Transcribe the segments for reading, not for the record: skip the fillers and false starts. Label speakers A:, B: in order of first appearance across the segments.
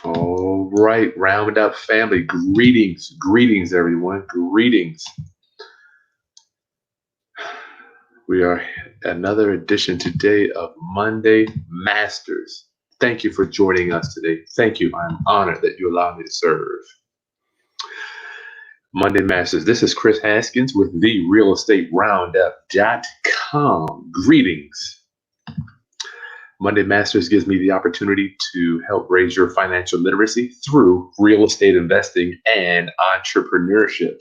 A: All right, Roundup family, greetings, everyone, greetings. We are another edition today of Monday Masters. Thank you for joining us today. Thank you. I'm honored that you allow me to serve. Monday Masters. This is Chris Haskins with the Real Estate Roundup.com. Greetings. Monday Masters gives me the opportunity to help raise your financial literacy through real estate investing and entrepreneurship.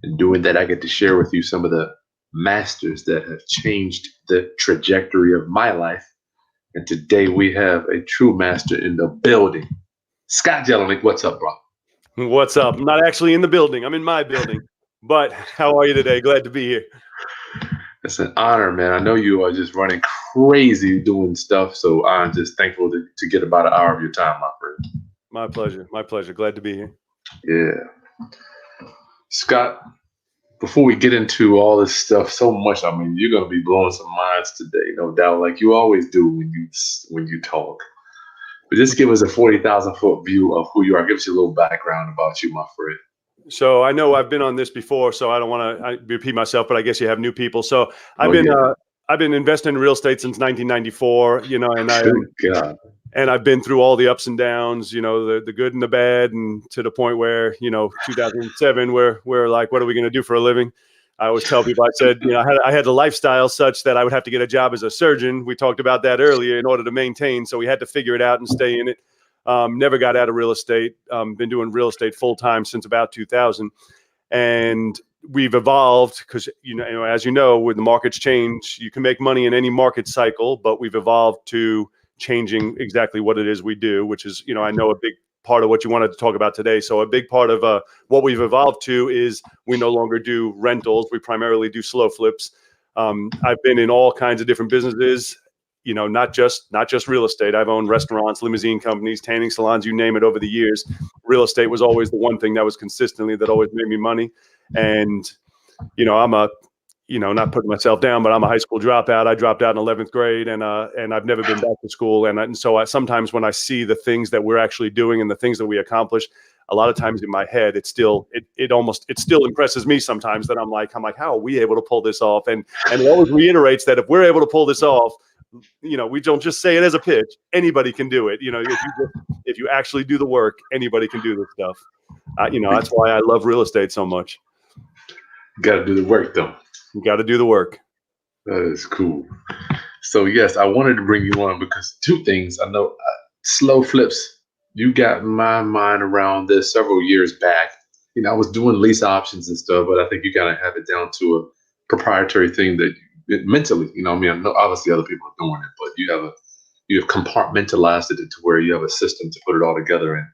A: In doing that, I get to share with you some of the masters that have changed the trajectory of my life. And today we have a true master in the building. Scot Jelinek, what's up, bro?
B: What's up? I'm not actually in the building. I'm in my building. But how are you today? Glad to be here.
A: It's an honor, man. I know you are just running crazy doing stuff, so I'm just thankful to get about an hour of your time, my friend.
B: My pleasure. My pleasure. Glad to be here.
A: Yeah. Scott, before we get into all this stuff so much, I mean, you're going to be blowing some minds today, no doubt, like you always do when you talk. But just give us a 40,000-foot view of who you are. Give us a little background about you, my friend.
B: So I know I've been on this before, so I don't want to repeat myself, but I guess you have new people. So I've been investing in real estate since 1994, and I've been through all the ups and downs, the good and the bad, and to the point where, 2007, we're like, what are we going to do for a living? I always tell people, I said, I had the lifestyle such that I would have to get a job as a surgeon. We talked about that earlier in order to maintain. So we had to figure it out and stay in it. Never got out of real estate. Been doing real estate full time since about 2000. And we've evolved because, as you know, when the markets change, you can make money in any market cycle, but we've evolved to changing exactly what it is we do, which is, I know a big part of what you wanted to talk about today. So a big part of what we've evolved to is we no longer do rentals. We primarily do slow flips. I've been in all kinds of different businesses, not just real estate. I've owned restaurants, limousine companies, tanning salons, you name it over the years. Real estate was always the one thing that was that always made me money. And, I'm not putting myself down, but I'm a high school dropout. I dropped out in 11th grade and I've never been back to school. And so sometimes when I see the things that we're actually doing and the things that we accomplish, a lot of times in my head, it still impresses me sometimes that I'm like, how are we able to pull this off? And it always reiterates that if we're able to pull this off, we don't just say it as a pitch. Anybody can do it. If you actually do the work, anybody can do this stuff. That's why I love real estate so much.
A: Got to do the work, though.
B: You got to do the work.
A: That is cool. So, yes, I wanted to bring you on because two things. I know slow flips, you got my mind around this several years back. I was doing lease options and stuff, but I think you kind of have it down to a proprietary thing that mentally, I know obviously other people are doing it, but you have compartmentalized it to where you have a system to put it all together in.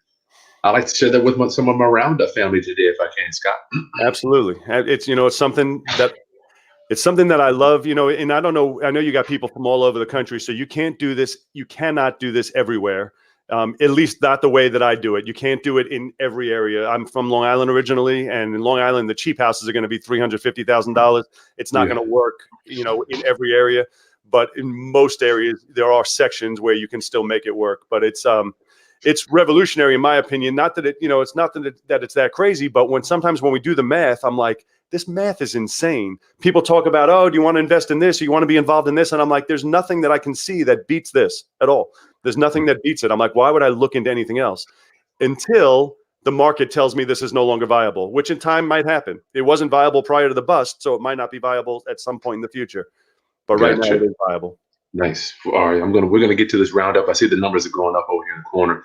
A: I'd like to share that with some of my Roundup family today, if I can, Scott.
B: Absolutely. It's something that I love, and I don't know, I know you got people from all over the country, so you cannot do this everywhere. At least not the way that I do it. You can't do it in every area. I'm from Long Island originally, and in Long Island, the cheap houses are going to be $350,000. It's not going to work, in every area, but in most areas, there are sections where you can still make it work. But it's revolutionary in my opinion. Not that it's not that it's that crazy, but sometimes when we do the math, I'm like, this math is insane. People talk about, oh, do you want to invest in this? Or you want to be involved in this? And I'm like, there's nothing that I can see that beats this at all. There's nothing that beats it. I'm like, why would I look into anything else? Until the market tells me this is no longer viable, which in time might happen. It wasn't viable prior to the bust, so it might not be viable at some point in the future. But right now it is viable.
A: Nice. All right, we're gonna get to this Roundup. I see the numbers are going up over here in the corner.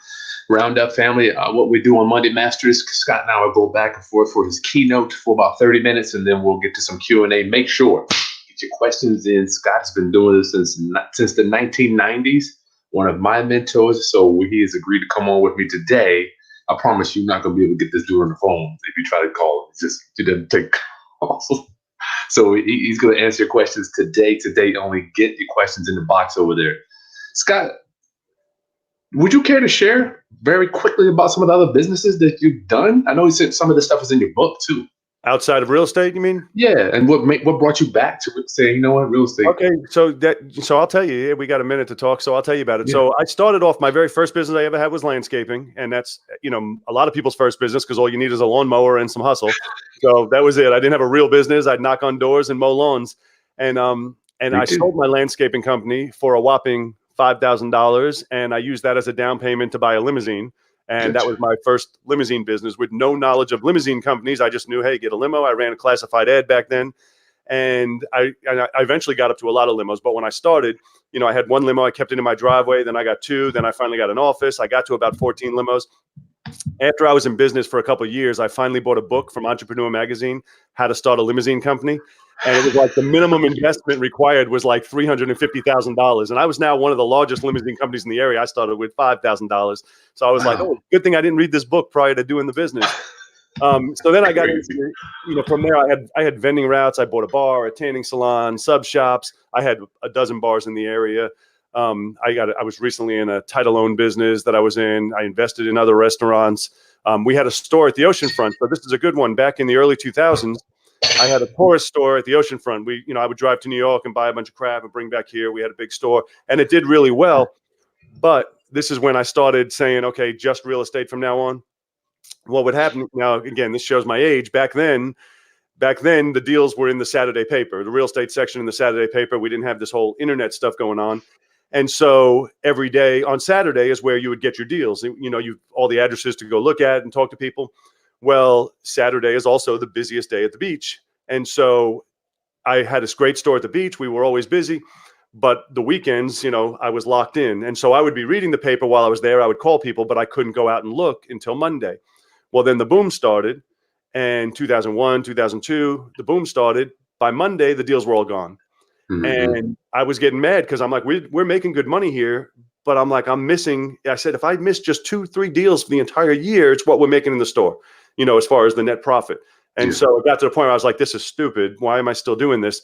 A: Roundup family, what we do on Monday Masters, Scott and I will go back and forth for his keynote for about 30 minutes, and then we'll get to some Q&A. Make sure get your questions in. Scott's been doing this since the 1990s. One of my mentors, so he has agreed to come on with me today. I promise you're not gonna be able to get this dude on the phone if you try to call him. He doesn't take calls. So he's going to answer your questions today. Today, only get your questions in the box over there. Scott, would you care to share very quickly about some of the other businesses that you've done? I know you said some of the stuff is in your book too.
B: Outside of real estate, you mean?
A: Yeah, and what brought you back to it, saying, you know what, real estate?
B: Okay, so I'll tell you. Yeah, we got a minute to talk, so I'll tell you about it.
A: Yeah.
B: So I started off, my very first business I ever had was landscaping, and that's a lot of people's first business because all you need is a lawnmower and some hustle. So that was it. I didn't have a real business. I'd knock on doors and mow lawns, and I sold my landscaping company for a whopping $5,000, and I used that as a down payment to buy a limousine. And that was my first limousine business with no knowledge of limousine companies. I just knew, hey, get a limo. I ran a classified ad back then. And I eventually got up to a lot of limos. But when I started, I had one limo. I kept it in my driveway. Then I got two. Then I finally got an office. I got to about 14 limos. After I was in business for a couple of years, I finally bought a book from Entrepreneur Magazine, How to Start a Limousine Company. And it was like the minimum investment required was like $350,000. And I was now one of the largest limousine companies in the area. I started with $5,000. So I was like, oh, good thing I didn't read this book prior to doing the business. So then I got into, from there I had vending routes. I bought a bar, a tanning salon, sub shops. I had a dozen bars in the area. I was recently in a title-owned business that I was in. I invested in other restaurants. We had a store at the oceanfront. So this is a good one. Back in the early 2000s, I had a tourist store at the oceanfront. I would drive to New York and buy a bunch of crap and bring back here. We had a big store, and it did really well. But this is when I started saying, okay, just real estate from now on. What would happen now? Again, this shows my age. Back then, the deals were in the Saturday paper, the real estate section in the Saturday paper. We didn't have this whole internet stuff going on. And so every day on Saturday is where you would get your deals. All the addresses to go look at and talk to people. Well, Saturday is also the busiest day at the beach. And so I had this great store at the beach. We were always busy. But the weekends, I was locked in. And so I would be reading the paper while I was there. I would call people, but I couldn't go out and look until Monday. Well, then the boom started. And 2001, 2002, the boom started. By Monday, the deals were all gone. Mm-hmm. And I was getting mad because I'm like, we're making good money here. But I'm like, I'm missing. I said, if I miss just 2-3 deals for the entire year, it's what we're making in the store, as far as the net profit. And so it got to the point where I was like, this is stupid. Why am I still doing this?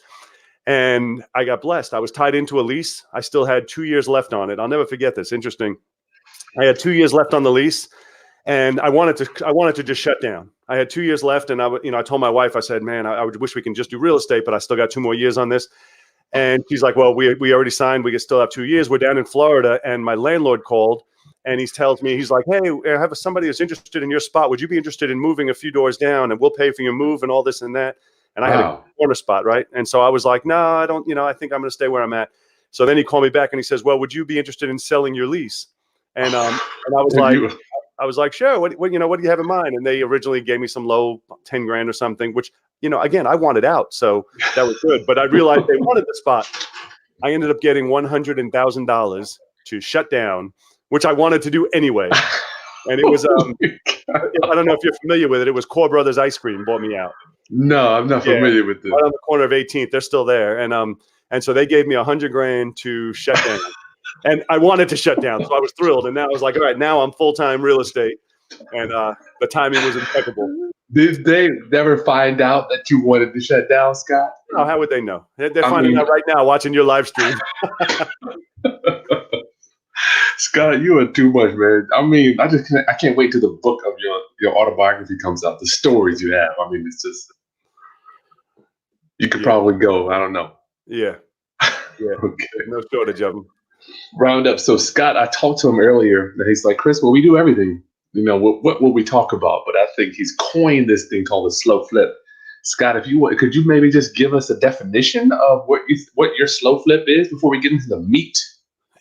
B: And I got blessed. I was tied into a lease. I still had 2 years left on it. I'll never forget this. Interesting. I had 2 years left on the lease, and I wanted to just shut down. I had 2 years left, and I told my wife, I said, man, I would wish we can just do real estate, but I still got 2 more years on this. And she's like, well, we already signed. We can still have 2 years. We're down in Florida, and my landlord called, and he tells me, he's like, hey, I have somebody that's interested in your spot. Would you be interested in moving a few doors down, and we'll pay for your move and all this and that? And I had a corner spot, right? And so I was like, no, I don't, I think I'm going to stay where I'm at. So then he called me back and he says, well, would you be interested in selling your lease? And I was like, sure. What do you have in mind? And they originally gave me some low 10 grand or something, which, again, I wanted out. So that was good. But I realized they wanted the spot. I ended up getting $100,000 to shut down, which I wanted to do anyway. And it was, I don't know if you're familiar with it. It was Core Brothers Ice Cream bought me out.
A: No, I'm not familiar with this.
B: Right on the corner of 18th. They're still there. And so they gave me $100,000 to shut down. And I wanted to shut down. So I was thrilled. And now I was like, all right, now I'm full-time real estate. And the timing was impeccable.
A: Did they never find out that you wanted to shut down, Scott?
B: No, how would they know? They're finding out right now watching your live stream.
A: Scott, you are too much, man. I can't wait till the book of your autobiography comes out. The stories you have. It's just, you could probably go. I don't know.
B: Yeah. Okay. No shortage of them.
A: Round up. So Scott, I talked to him earlier, and he's like, Chris, well, we do everything. What will we talk about? But I think he's coined this thing called the slow flip. Scott, if you want, could you maybe just give us a definition of what your slow flip is before we get into the meat?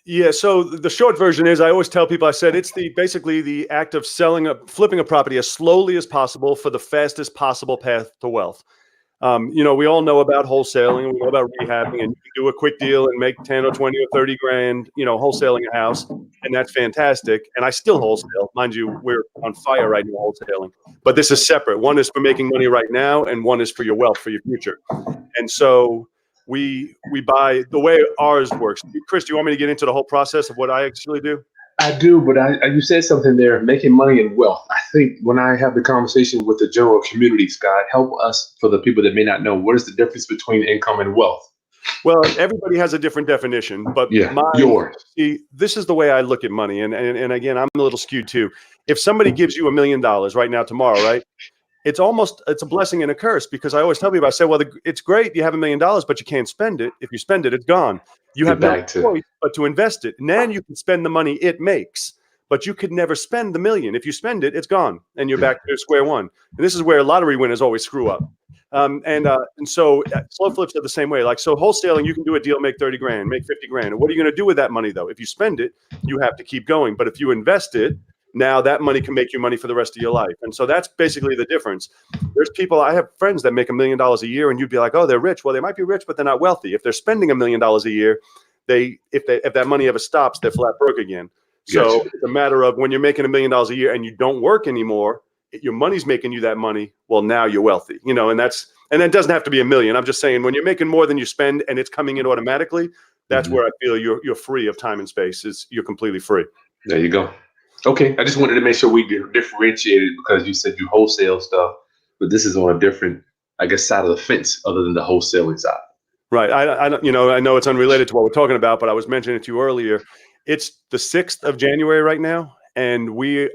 B: Yeah. So the short version is, I always tell people, I said, it's basically the act of flipping a property as slowly as possible for the fastest possible path to wealth. We all know about wholesaling, we know about rehabbing, and you can do a quick deal and make 10 or 20 or 30 grand, wholesaling a house, and that's fantastic. And I still wholesale. Mind you, we're on fire right now wholesaling. But this is separate. One is for making money right now, and one is for your wealth, for your future. And so we buy the way ours works. Chris, do you want me to get into the whole process of what I actually do?
A: I do, but you said something there, making money and wealth. I think when I have the conversation with the general community, Scott, help us, for the people that may not know, what is the difference between income and wealth?
B: Well, everybody has a different definition, but
A: yours.
B: See, this is the way I look at money. And again, I'm a little skewed too. If somebody gives you $1 million right now, tomorrow, right? it's a blessing and a curse, because I always tell people, I say, well, it's great you have $1 million, but you can't spend it. If you spend it, it's gone. You have no choice but to invest it. And then you can spend the money it makes, but you could never spend the $1 million. If you spend it, it's gone, and you're back to square one. And this is where lottery winners always screw up. And so slow flips are the same way. Like, so wholesaling, you can do a deal, make 30 grand, make 50 grand. And what are you going to do with that money, though? If you spend it, you have to keep going. But if you invest it, now that money can make you money for the rest of your life. And so that's basically the difference. There's people, I have friends that make $1 million a year, and you'd be like, oh, they're rich. Well, they might be rich, but they're not wealthy. If they're spending $1 million a year, if that money ever stops, they're flat broke again. So it's a matter of, when you're making $1 million a year and you don't work anymore, your money's making you that money. Well, now you're wealthy, and it doesn't have to be $1 million. I'm just saying, when you're making more than you spend and it's coming in automatically, that's where I feel you're free of time and space. You're completely free.
A: There you go. Okay, I just wanted to make sure we differentiated, because you said you wholesale stuff, but this is on a different, I guess, side of the fence other than the wholesaling side.
B: Right. I know it's unrelated to what we're talking about, but I was mentioning it to you earlier. It's the 6th of January right now, and we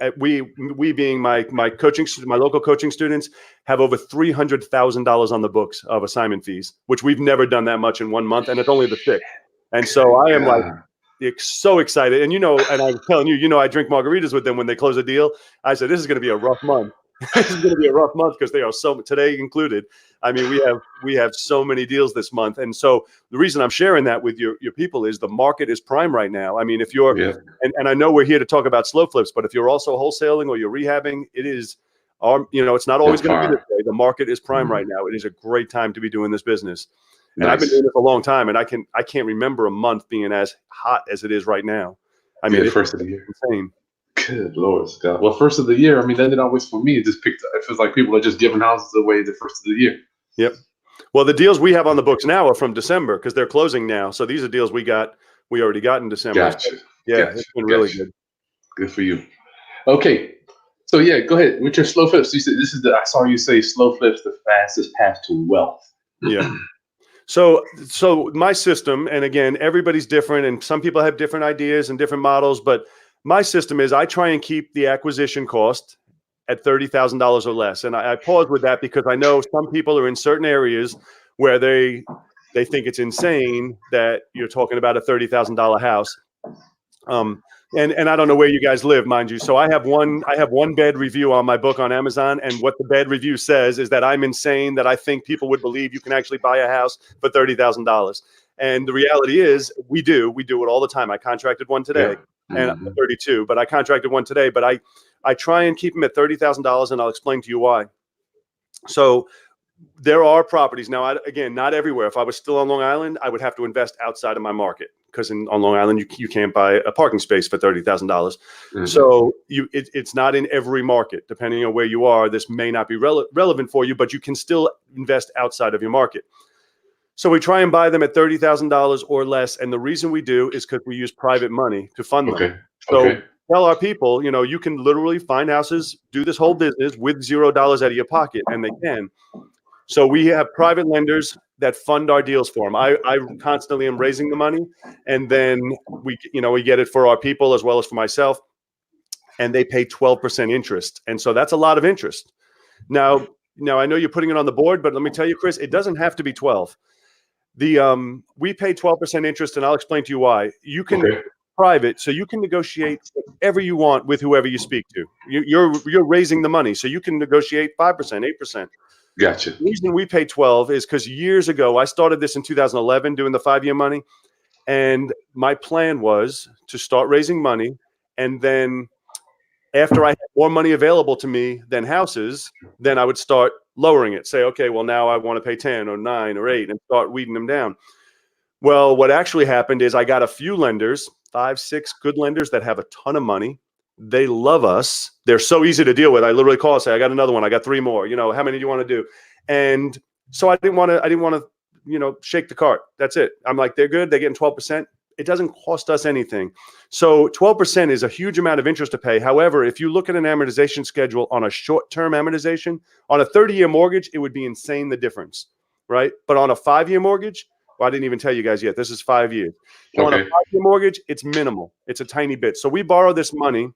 B: being my coaching, my local coaching students, have over $300,000 on the books of assignment fees, which we've never done that much in 1 month, and it's only the 6th. And so I am like, so excited. And and I was telling you, I drink margaritas with them when they close a deal. I said, this is going to be a rough month. This is going to be a rough month, because they are today included. I mean, we have so many deals this month. And so the reason I'm sharing that with your people is the market is prime right now. I mean, if you're, and I know we're here to talk about slow flips, but if you're also wholesaling or you're rehabbing, it is, it's not always going to be this way. The market is prime right now. It is a great time to be doing this business. And I've been doing it for a long time, and I can't remember a month being as hot as it is right now. I mean,
A: the first of the year,
B: insane.
A: Good Lord, Scott. Well, first of the year, I mean, that didn't always, for me, it just picked up. It feels like people are just giving houses away the first of the year.
B: Yep. Well, the deals we have on the books now are from December, because they're closing now. So these are deals we already got in December.
A: Gotcha.
B: It's been really good.
A: Good for you. Okay. So yeah, go ahead with your slow flips. You said I saw you say slow flips, the fastest path to wealth.
B: Yeah. So my system, and again, everybody's different, and some people have different ideas and different models, but my system is, I try and keep the acquisition cost at $30,000 or less. And I pause with that, because I know some people are in certain areas where they think it's insane that you're talking about a $30,000 house. And I don't know where you guys live, mind you. So I have one bed review on my book on Amazon, and what the bed review says is that I'm insane, that I think people would believe you can actually buy a house for $30,000. And the reality is, we do it all the time. I contracted one today, and I'm 32, but I contracted one today. But I try and keep them at $30,000, and I'll explain to you why. So there are properties now. Again, not everywhere. If I was still on Long Island, I would have to invest outside of my market, because on Long Island you can't buy a parking space for $30,000. So it's not in every market. Depending on where you are, this may not be relevant for you, but you can still invest outside of your market. So we try and buy them at $30,000 or less, and the reason we do is because we use private money to fund them. So tell our people, you can literally find houses, do this whole business with $0 out of your pocket, and they can. So we have private lenders that fund our deals for them. I constantly am raising the money, and then we get it for our people as well as for myself, and they pay 12% interest. And so that's a lot of interest. Now I know you're putting it on the board, but let me tell you, Chris, it doesn't have to be 12. We pay 12% interest, and I'll explain to you why. You can private, so you can negotiate whatever you want with whoever you speak to. You're raising the money, so you can negotiate 5%, 8%.
A: Gotcha.
B: The reason we pay 12 is because years ago, I started this in 2011 doing the 5-year money. And my plan was to start raising money. And then after I had more money available to me than houses, then I would start lowering it. Say, okay, well, now I want to pay 10 or 9 or 8 and start weeding them down. Well, what actually happened is I got a few lenders, 5, 6 good lenders that have a ton of money. They love us. They're so easy to deal with. I literally call and say, I got another one. I got 3 more. How many do you want to do? And so I didn't want to, shake the cart. That's it. I'm like, they're good. They're getting 12%. It doesn't cost us anything. So 12% is a huge amount of interest to pay. However, if you look at an amortization schedule on a short-term amortization, on a 30-year mortgage, it would be insane, the difference, right? But on a 5-year mortgage, well, I didn't even tell you guys yet. This is 5 years. So on a 5-year mortgage, it's minimal. It's a tiny bit. So we borrow this money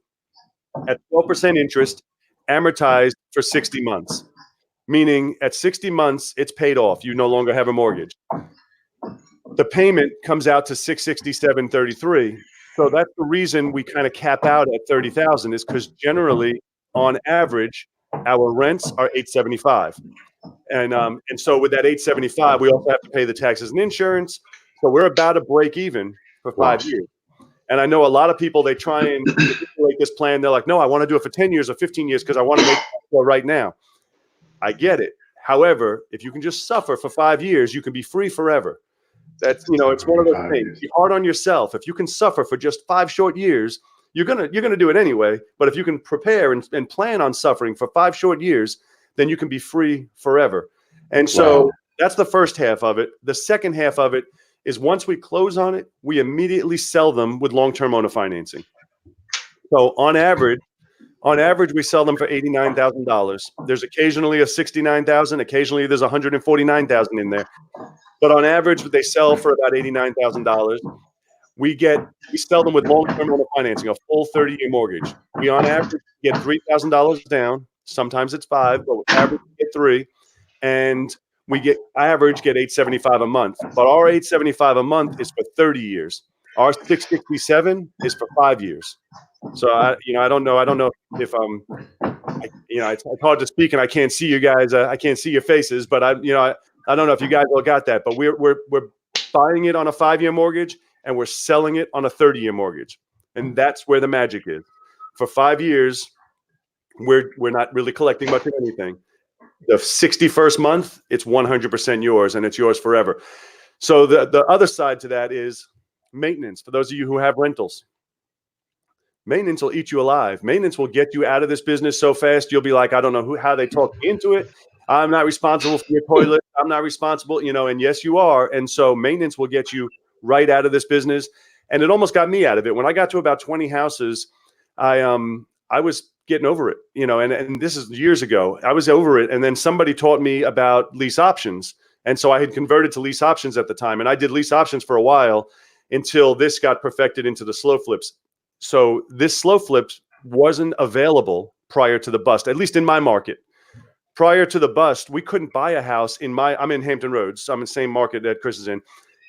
B: at 12% interest, amortized for 60 months. meaning at 60 months, it's paid off. You no longer have a mortgage. The payment comes out to $667.33. So that's the reason we kind of cap out at $30,000 is because generally, on average, our rents are $875. And so with that $875, we also have to pay the taxes and insurance. So we're about to break even for 5 years. And I know a lot of people, they try and manipulate this plan. They're like, no, I want to do it for 10 years or 15 years because I want to make it right now. I get it. However, if you can just suffer for 5 years, you can be free forever. That's, it's one of those things. Be hard on yourself. If you can suffer for just 5 short years, you're gonna do it anyway. But if you can prepare and plan on suffering for 5 short years, then you can be free forever. And so that's the first half of it. The second half of it is once we close on it, we immediately sell them with long-term owner financing. So on average, we sell them for $89,000. There's occasionally a $69,000. Occasionally, there's $149,000 in there. But on average, they sell for about $89,000. We sell them with long-term owner financing, a full 30-year mortgage. We on average get $3,000 down. Sometimes it's $5,000, but on average we get $3,000, and average get $875 a month. But our $875 a month is for 30 years. Our $667 is for 5 years. So I don't know if it's hard to speak and I can't see you guys. I can't see your faces, but I don't know if you guys all got that. But we're buying it on a 5-year mortgage and we're selling it on a 30-year mortgage, and that's where the magic is. For 5 years, we're not really collecting much of anything. The 61st month, it's 100% yours, and it's yours forever. So the other side to that is maintenance. For those of you who have rentals, maintenance will eat you alive. Maintenance will get you out of this business so fast, you'll be like, I don't know how they talk me into it. I'm not responsible for your toilet. I'm not responsible, and yes, you are. And so maintenance will get you right out of this business. And it almost got me out of it. When I got to about 20 houses, I was getting over it, and this is years ago. I was over it. And then somebody taught me about lease options. And so I had converted to lease options at the time. And I did lease options for a while until this got perfected into the slow flips. So this slow flips wasn't available prior to the bust, at least in my market. Prior to the bust, we couldn't buy a house I'm in Hampton Roads. I'm in the same market that Chris is in.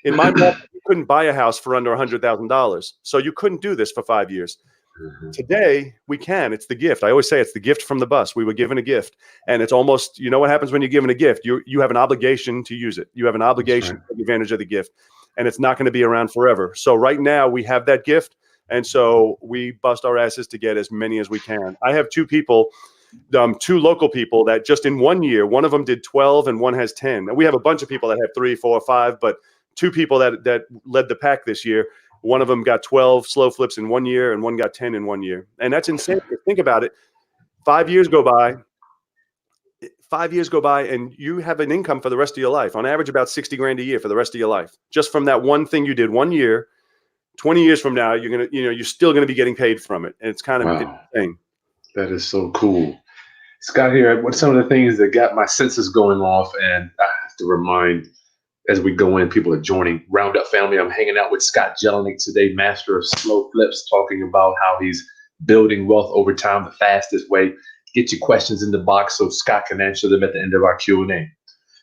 B: In my market, you couldn't buy a house for under $100,000. So you couldn't do this for 5 years. Today, we can. It's the gift. I always say it's the gift from the bust. We were given a gift. And it's almost, what happens when you're given a gift? You have an obligation to use it. You have an obligation to take advantage of the gift. And it's not going to be around forever. So right now, we have that gift. And so we bust our asses to get as many as we can. I have 2 people, 2 local people that just in 1 year, one of them did 12 and one has 10. And we have a bunch of people that have 3, 4, 5, but 2 people that led the pack this year. One of them got 12 slow flips in 1 year and one got 10 in 1 year. And that's insane. Think about it. 5 years go by. 5 years go by and you have an income for the rest of your life. On average, about 60 grand a year for the rest of your life. Just from that one thing you did 1 year. 20 years from now, you're still going to be getting paid from it. And it's kind of insane.
A: That is so cool. Scott here, what some of the things that got my senses going off, and I have to remind as we go in, people are joining Roundup family. I'm hanging out with Scot Jelinek today, master of slow flips, talking about how he's building wealth over time the fastest way. Get your questions in the box so Scott can answer them at the end of our Q&A.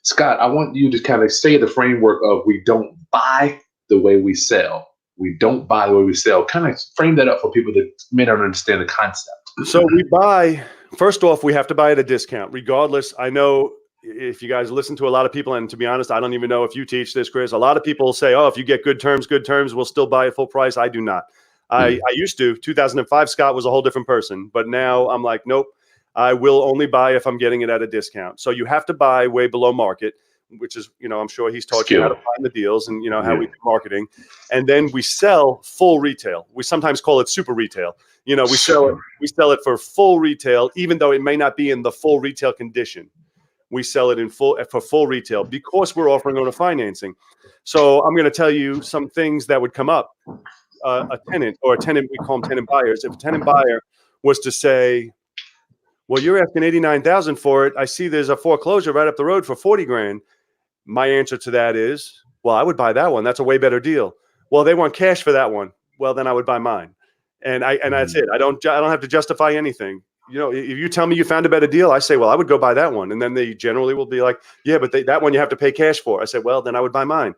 A: Scott, I want you to kind of stay in the framework of we don't buy the way we sell. We don't buy the way we sell. Kind of frame that up for people that may not understand the concept.
B: So we buy, first off, we have to buy at a discount. Regardless, I know if you guys listen to a lot of people, and to be honest, I don't even know if you teach this, Chris. A lot of people say, oh, if you get good terms, we'll still buy at full price. I do not. I used to. 2005, Scott was a whole different person. But now I'm like, nope, I will only buy if I'm getting it at a discount. So you have to buy way below market, which is, I'm sure he's taught you how to find the deals and, how we do marketing. And then we sell full retail. We sometimes call it super retail. We sell it for full retail, even though it may not be in the full retail condition. We sell it for full retail because we're offering owner financing. So I'm going to tell you some things that would come up. A tenant, we call them tenant buyers. If a tenant buyer was to say, well, you're asking $89,000 for it. I see there's a foreclosure right up the road for 40 grand. My answer to that is, well, I would buy that one. That's a way better deal. Well, they want cash for that one. Well, then I would buy mine. And that's it. I don't have to justify anything. if you tell me you found a better deal, I say, well, I would go buy that one. And then they generally will be like, yeah, but that one you have to pay cash for. I said, well, then I would buy mine.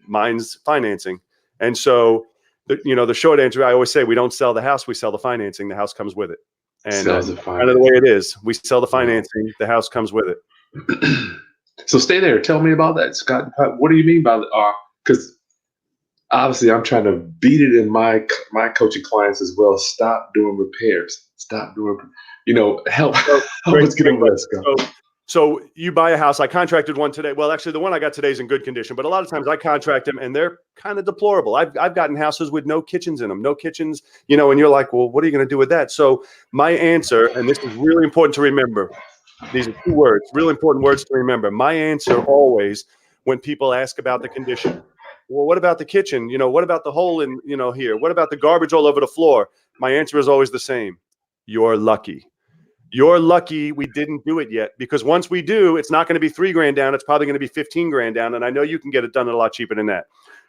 B: Mine's financing. And so, the short answer, I always say, we don't sell the house, we sell the financing. The house comes with it. And kind of the way it is. We sell the financing, the house comes with it.
A: So stay there. Tell me about that, Scott. What do you mean by because obviously I'm trying to beat it in my coaching clients as well. Stop doing repairs. Stop doing, help us get over that, Scott.
B: So you buy a house. I contracted one today. Well, actually, the one I got today is in good condition, but a lot of times I contract them and they're kind of deplorable. I've gotten houses with no kitchens in them, no kitchens, and you're like, well, what are you going to do with that? So my answer, and this is really important to remember, these are 2 words, really important words to remember. My answer always, when people ask about the condition, well, what about the kitchen? What about the hole in, here? What about the garbage all over the floor? My answer is always the same. You're lucky. You're lucky we didn't do it yet, because once we do, it's not going to be $3,000 down. It's probably going to be $15,000 down. And I know you can get it done a lot cheaper than that.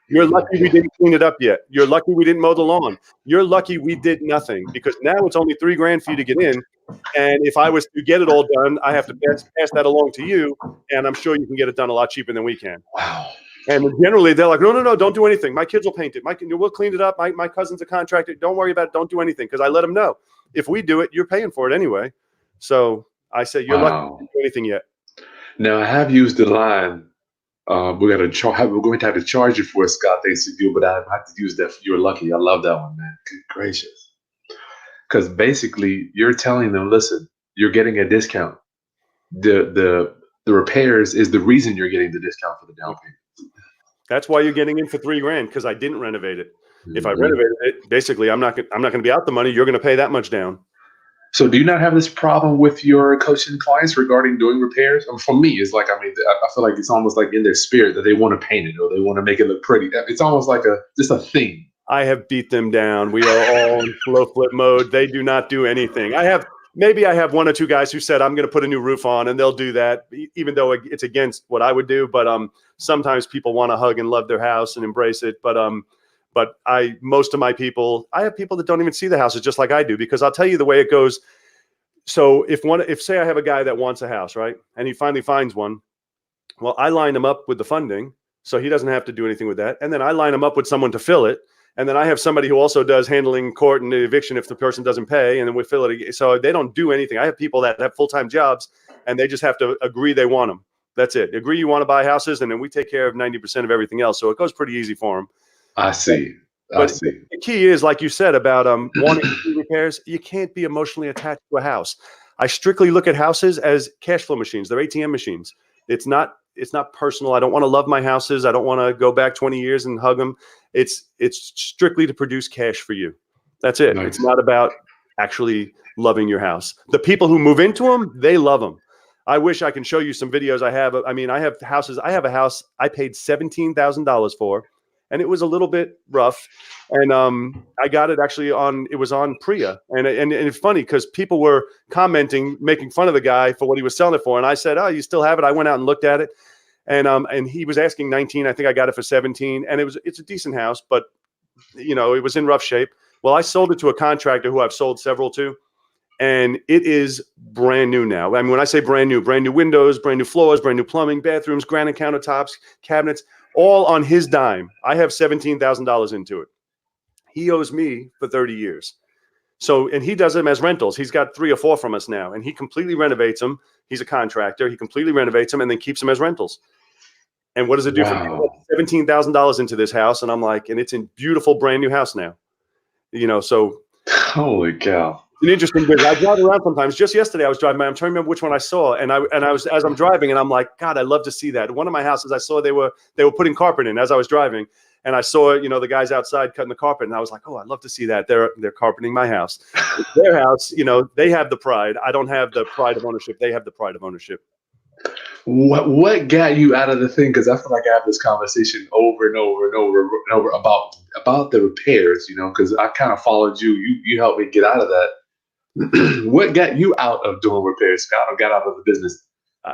B: You're lucky we didn't clean it up yet. You're lucky we didn't mow the lawn. You're lucky we did nothing, because now it's only $3,000 for you to get in. And if I was to get it all done, I have to pass that along to you. And I'm sure you can get it done a lot cheaper than we can.
A: Wow.
B: And generally they're like, no, don't do anything. My kids will paint it. We'll clean it up. My cousin's a contractor. Don't worry about it. Don't do anything. Because I let them know, if we do it, you're paying for it anyway. So I say, you're lucky to do anything yet.
A: Now, I have used the line, we're going to have to charge you for a Scott things to do, but I have to use that. You're lucky. I love that one, man. Good gracious. Because basically you're telling them, listen, you're getting a discount. The repairs is the reason you're getting the discount for the down payment.
B: That's why you're getting in for $3,000, because I didn't renovate it. If I renovated it, basically I'm not going to be out the money. You're going to pay that much down.
A: So do you not have this problem with your coaching clients regarding doing repairs? For me, it's like, I feel like it's almost like in their spirit that they want to paint it or they want to make it look pretty. It's almost like just a thing.
B: I have beat them down. We are all in slow flip mode. They do not do anything. Maybe I have 1 or 2 guys who said, I'm going to put a new roof on, and they'll do that, even though it's against what I would do. But sometimes people want to hug and love their house and embrace it. But most of my people, I have people that don't even see the houses, just like I do, because I'll tell you the way it goes. So if say I have a guy that wants a house, right, and he finally finds one, well, I line him up with the funding, so he doesn't have to do anything with that. And then I line him up with someone to fill it. And then I have somebody who also does handling court and the eviction if the person doesn't pay, and then we fill it again. So they don't do anything. I have people that have full-time jobs, and they just have to agree they want them. That's it. Agree you want to buy houses, and then we take care of 90% of everything else. So it goes pretty easy for them.
A: I see.
B: The key is, like you said, about wanting to do repairs. You can't be emotionally attached to a house. I strictly look at houses as cash flow machines. They're ATM machines. It's not personal. I don't want to love my houses. I don't want to go back 20 years and hug them. It's strictly to produce cash for you. That's it. Nice. It's not about actually loving your house. The people who move into them, they love them. I wish I can show you some videos I have. I mean, I have houses. I have a house I paid $17,000 for, and it was a little bit rough. And I got it actually it was on Priya. And it's funny because people were commenting, making fun of the guy for what he was selling it for. And I said, oh, you still have it? I went out and looked at it. And he was asking 19. I think I got it for 17. And it's a decent house, but it was in rough shape. Well, I sold it to a contractor who I've sold several to. And it is brand new now. I mean, when I say brand new windows, brand new floors, brand new plumbing, bathrooms, granite countertops, cabinets, all on his dime. I have $17,000 into it. He owes me for 30 years. So, and he does them as rentals. He's got 3 or 4 from us now, and he completely renovates them. He's a contractor. He completely renovates them and then keeps them as rentals. And what does it do for me? $17,000 into this house. And I'm like, and it's in beautiful brand new house now, so.
A: Holy cow.
B: An interesting business. I drive around sometimes. Just yesterday, I was driving by. I'm trying to remember which one I saw, and I was as I'm driving, and I'm like, God, I love to see that. One of my houses, I saw they were putting carpet in as I was driving, and I saw the guys outside cutting the carpet, and I was like, oh, I'd love to see that. They're carpeting my house. It's their house, they have the pride. I don't have the pride of ownership. They have the pride of ownership.
A: What got you out of the thing? Because I feel like I have this conversation over and over and over and over about the repairs. Because I kind of followed you. You helped me get out of that. What got you out of doing repairs, Scott, or got out of the business?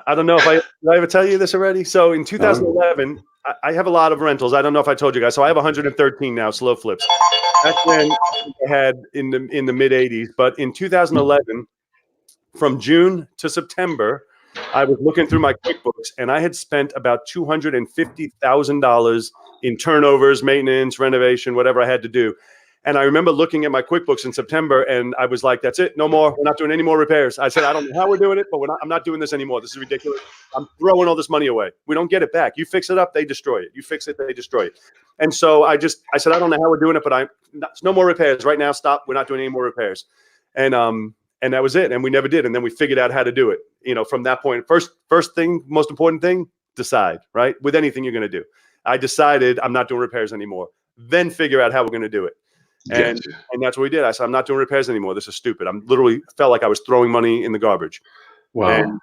B: I don't know if did I ever tell you this already? So in 2011, I have a lot of rentals. I don't know if I told you guys. So I have 113 now, slow flips. Back then I had in the mid 80s, but in 2011, from June to September, I was looking through my QuickBooks, and I had spent about $250,000 in turnovers, maintenance, renovation, whatever I had to do. And I remember looking at my QuickBooks in September, and I was like, that's it. No more. We're not doing any more repairs. I said, I don't know how we're doing it, but I'm not doing this anymore. This is ridiculous. I'm throwing all this money away. We don't get it back. You fix it up, they destroy it. You fix it, they destroy it. And so I said, I don't know how we're doing it, but no more repairs right now. Stop. We're not doing any more repairs. And that was it. And we never did. And then we figured out how to do it. From that point, first thing, most important thing, decide, right? With anything you're going to do. I decided I'm not doing repairs anymore. Then figure out how we're going to do it. And that's what we did. I said, I'm not doing repairs anymore. This is stupid. I'm literally felt like I was throwing money in the garbage.
A: Wow.
B: And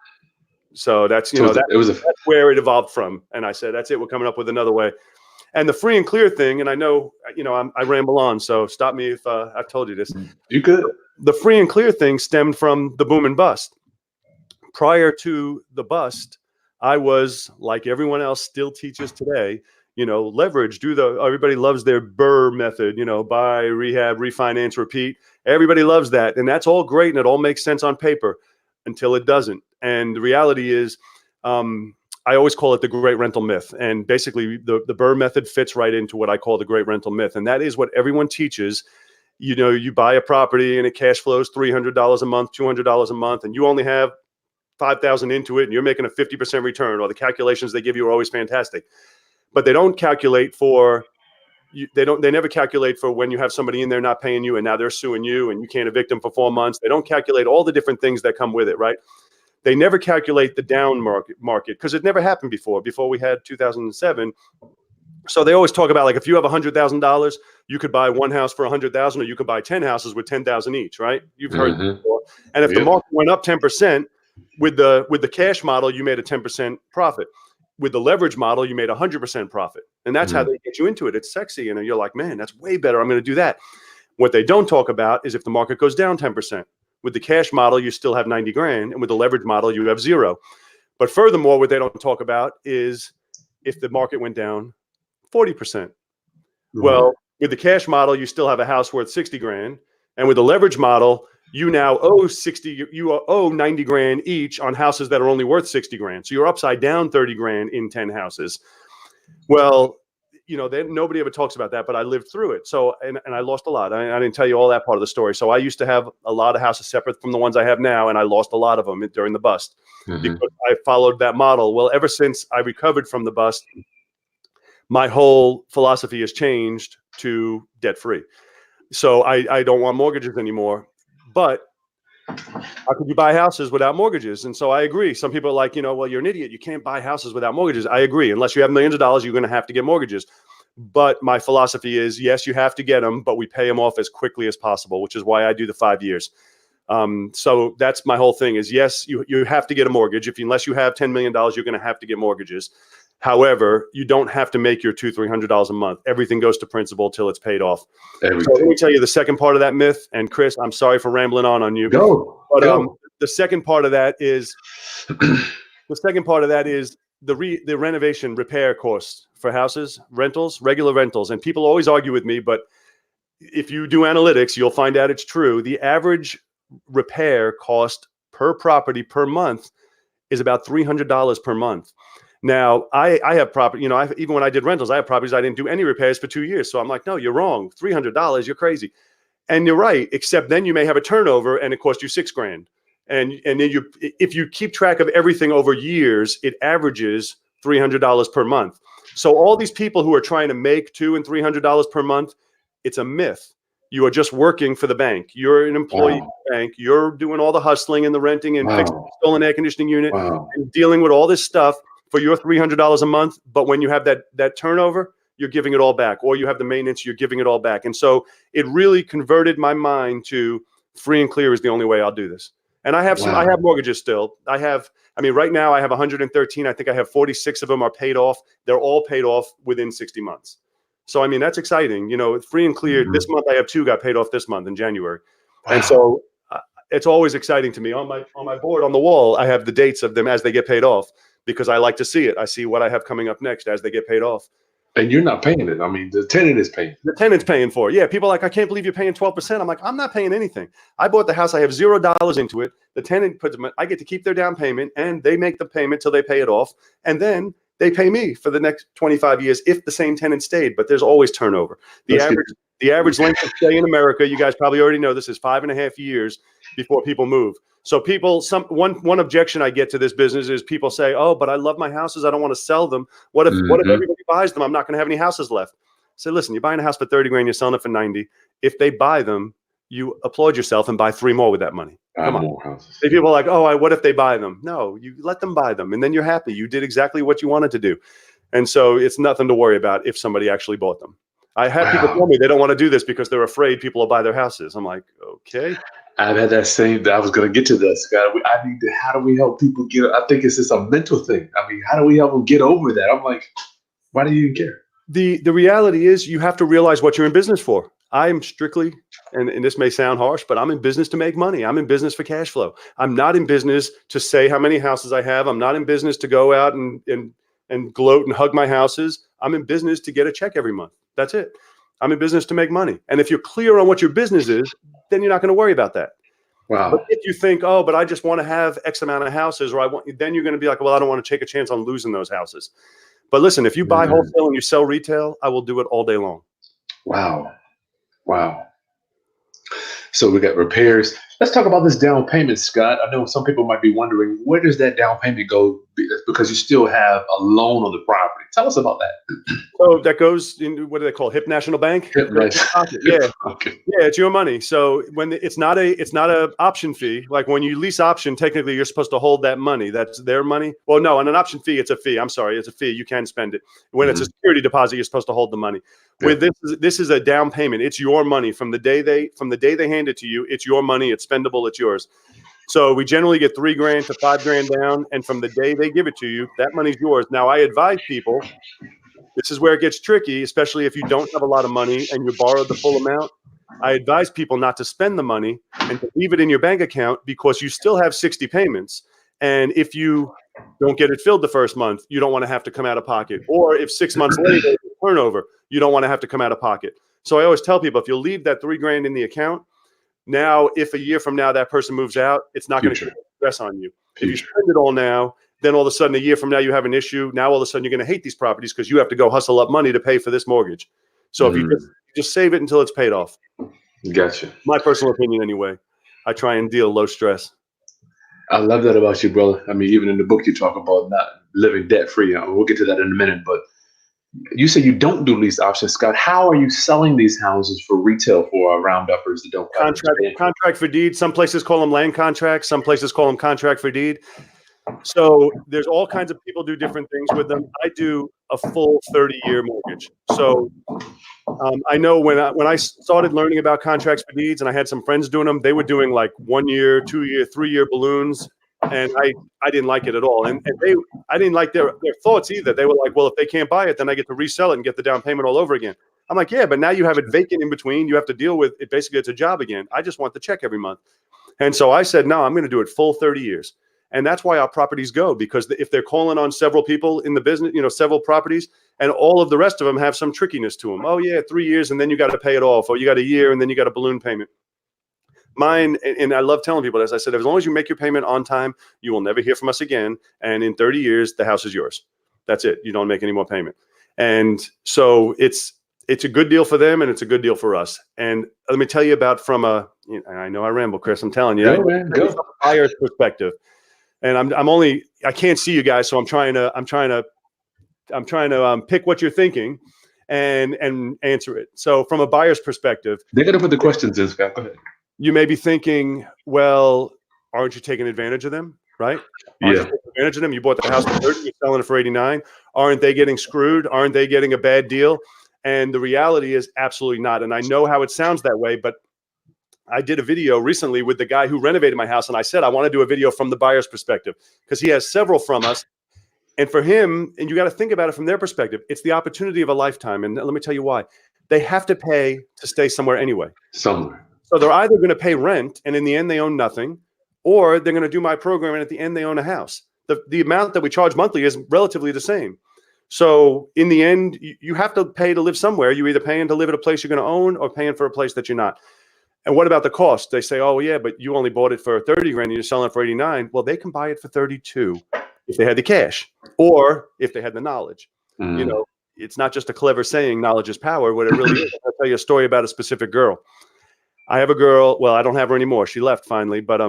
B: so that's, that's where it evolved from. And I said, that's it. We're coming up with another way. And the free and clear thing, and I know, I ramble on, so stop me if I've told you this.
A: You could.
B: The free and clear thing stemmed from the boom and bust. Prior to the bust, I was, like everyone else still teaches today, leverage, everybody loves their BRRRR method, buy, rehab, refinance, repeat. Everybody loves that. And that's all great. And it all makes sense on paper until it doesn't. And the reality is, I always call it the great rental myth. And basically the BRRRR method fits right into what I call the great rental myth. And that is what everyone teaches. You buy a property and it cash flows $300 a month, $200 a month, and you only have $5,000 into it and you're making a 50% return, or the calculations they give you are always fantastic. But they don't calculate for they never calculate for when you have somebody in there not paying you and now they're suing you and you can't evict them for 4 months. They don't calculate all the different things that come with it, right? They never calculate the down market because it never happened before we had 2007. So they always talk about, like, if you have $100,000, you could buy one house for $100,000, or you could buy 10 houses with $10,000 each, right? You've heard it before. And if the market went up 10%, with the cash model, you made a 10% profit. With the leverage model, you made 100% profit. And that's how they get you into it. It's sexy. And you're like, man, that's way better. I'm going to do that. What they don't talk about is if the market goes down 10%. With the cash model, you still have 90 grand. And with the leverage model, you have zero. But furthermore, what they don't talk about is if the market went down 40%. Well, with the cash model, you still have a house worth 60 grand. And with the leverage model, you now owe 90 grand each on houses that are only worth 60 grand. So you're upside down 30 grand in 10 houses. Well, nobody ever talks about that, but I lived through it. So, and I lost a lot. I didn't tell you all that part of the story. So I used to have a lot of houses separate from the ones I have now, and I lost a lot of them during the bust because I followed that model. Well, ever since I recovered from the bust, my whole philosophy has changed to debt free. So I don't want mortgages anymore. But how could you buy houses without mortgages? And so I agree. Some people are like, well, you're an idiot. You can't buy houses without mortgages. I agree. Unless you have millions of dollars, you're going to have to get mortgages. But my philosophy is, yes, you have to get them, but we pay them off as quickly as possible, which is why I do the 5 years. So that's my whole thing is, yes, you have to get a mortgage. Unless you have $10 million, you're going to have to get mortgages. However, you don't have to make your $200-300 a month. Everything goes to principal till it's paid off. Everything. So let me tell you the second part of that myth. And Chris, I'm sorry for rambling on you. But the second part of that is the renovation repair costs for houses, rentals, regular rentals. And people always argue with me, but if you do analytics, you'll find out it's true. The average repair cost per property per month is about $300 per month. Now, I have property, even when I did rentals, I have properties I didn't do any repairs for 2 years. So I'm like, no, you're wrong. $300, you're crazy. And you're right, except then you may have a turnover and it costs you $6 grand. And then if you keep track of everything over years, it averages $300 per month. So all these people who are trying to make $200 and $300 per month, it's a myth. You are just working for the bank. You're an employee of the bank. You're doing all the hustling and the renting and fixing the stolen air conditioning unit and dealing with all this stuff for your $300 a month. But when you have that turnover, you're giving it all back, or you have the maintenance, you're giving it all back. And so it really converted my mind to free and clear is the only way I'll do this. And I have I have mortgages still. Right now I have 113. I think I have 46 of them are paid off. They're all paid off within 60 months. So, that's exciting. Free and clear. This month I have 2 got paid off this month in January. And so it's always exciting to me. On my board on the wall, I have the dates of them as they get paid off, because I like to see it. I see what I have coming up next as they get paid off.
A: And you're not paying it. I mean, the tenant is paying.
B: The tenant's paying for it. Yeah, people are like, I can't believe you're paying 12%. I'm like, I'm not paying anything. I bought the house. I have $0 into it. The tenant puts them. I get to keep their down payment, and they make the payment till they pay it off, and then they pay me for the next 25 years if the same tenant stayed. But there's always turnover. The average length of stay in America, you guys probably already know this, is 5.5 years before people move. So one objection I get to this business is people say, oh, but I love my houses. I don't want to sell them. What if everybody buys them? I'm not going to have any houses left. So listen, you're buying a house for 30 grand, you're selling it for 90. If they buy them, you applaud yourself and buy 3 more with that money. Come on. People are like, oh, what if they buy them? No, you let them buy them. And then you're happy. You did exactly what you wanted to do. And so it's nothing to worry about if somebody actually bought them. I had people tell me they don't want to do this because they're afraid people will buy their houses. I'm like, okay.
A: I've had that same. I was going to get to this, Scott. How do we help people get? I think it's just a mental thing. I mean, how do we help them get over that? I'm like, why do you care?
B: The reality is, you have to realize what you're in business for. I'm strictly, and this may sound harsh, but I'm in business to make money. I'm in business for cash flow. I'm not in business to say how many houses I have. I'm not in business to go out and gloat and hug my houses. I'm in business to get a check every month. That's it. I'm in business to make money. And if you're clear on what your business is, then you're not going to worry about that.
A: Wow.
B: But if you think, oh, but I just want to have X amount of houses, or then you're going to be like, well, I don't want to take a chance on losing those houses. But listen, if you buy wholesale and you sell retail, I will do it all day long.
A: Wow. So we got repairs. Let's talk about this down payment, Scott. I know some people might be wondering, where does that down payment go? Because you still have a loan on the property. Tell us about that.
B: So that goes in, what do they call it? HIP National Bank?
A: HIP National.
B: Yeah.
A: Okay.
B: Yeah, it's your money. So when it's not a option fee, like when you lease option, technically you're supposed to hold that money. That's their money. Well, no, on an option fee, it's a fee. I'm sorry, it's a fee. You can spend it. When it's a security deposit, you're supposed to hold the money. With this is a down payment. It's your money from the day they hand it to you. It's your money. It's spendable. It's yours. So we generally get $3 grand to $5 grand down, and from the day they give it to you, that money's yours. Now I advise people. This is where it gets tricky, especially if you don't have a lot of money and you borrowed the full amount. I advise people not to spend the money and to leave it in your bank account, because you still have 60 payments. And if you don't get it filled the first month, you don't want to have to come out of pocket. Or if 6 months later, turnover, you don't want to have to come out of pocket. So I always tell people, if you'll leave that $3 grand in the account, now, if a year from now that person moves out, it's not going to stress on you. If you spend it all now, then all of a sudden a year from now you have an issue. Now all of a sudden you're going to hate these properties because you have to go hustle up money to pay for this mortgage. So if you just save it until it's paid off.
A: Gotcha.
B: My personal opinion anyway. I try and deal low stress.
A: I love that about you, brother. I mean, even in the book you talk about not living debt free. We'll get to that in a minute, but you say you don't do lease options, Scott. How are you selling these houses for retail for round-uppers that don't
B: contract for deed? Some places call them land contracts. Some places call them contract for deed. So there's all kinds of people do different things with them. I do a full 30-year mortgage. So I know when I started learning about contracts for deeds, and I had some friends doing them, they were doing like 1 year, 2 year, 3 year balloons. And I didn't like it at all. And I didn't like their thoughts either. They were like, well, if they can't buy it, then I get to resell it and get the down payment all over again. I'm like, yeah, but now you have it vacant in between. You have to deal with it. Basically, it's a job again. I just want the check every month. And so I said, no, I'm going to do it full 30 years. And that's why our properties go, because if they're calling on several people in the business, several properties, and all of the rest of them have some trickiness to them. Oh, yeah, 3 years, and then you got to pay it off. Or you got a year, and then you got a balloon payment. Mine, and I love telling people this, I said, as long as you make your payment on time, you will never hear from us again. And in 30 years, the house is yours. That's it. You don't make any more payment. And so it's a good deal for them, and it's a good deal for us. And let me tell you about I know I ramble, Chris, I'm telling you.
A: Go, man, go.
B: From a buyer's perspective. And I can't see you guys, so I'm trying to pick what you're thinking and answer it. So from a buyer's perspective.
A: They're going to put the questions in, Scott. Go ahead.
B: You may be thinking, well, aren't you taking advantage of them, right? Aren't you taking advantage of them? You bought the house for 30, you're selling it for 89. Aren't they getting screwed? Aren't they getting a bad deal? And the reality is absolutely not. And I know how it sounds that way, but I did a video recently with the guy who renovated my house, and I said I want to do a video from the buyer's perspective because he has several from us. And for him, and you got to think about it from their perspective, it's the opportunity of a lifetime. And let me tell you why. They have to pay to stay somewhere anyway.
A: Somewhere.
B: So they're either going to pay rent, and in the end they own nothing, or they're going to do my program, and at the end they own a house. The amount that we charge monthly is relatively the same. So in the end, you have to pay to live somewhere. You're either paying to live at a place you're going to own or paying for a place that you're not. And what about the cost? They say, oh yeah, but you only bought it for 30 grand and you're selling it for 89. Well, they can buy it for 32 if they had the cash or if they had the knowledge. You know, it's not just a clever saying, knowledge is power. What it really is. I'll tell you a story about a specific girl. I have a girl. Well, I don't have her anymore. She left finally, but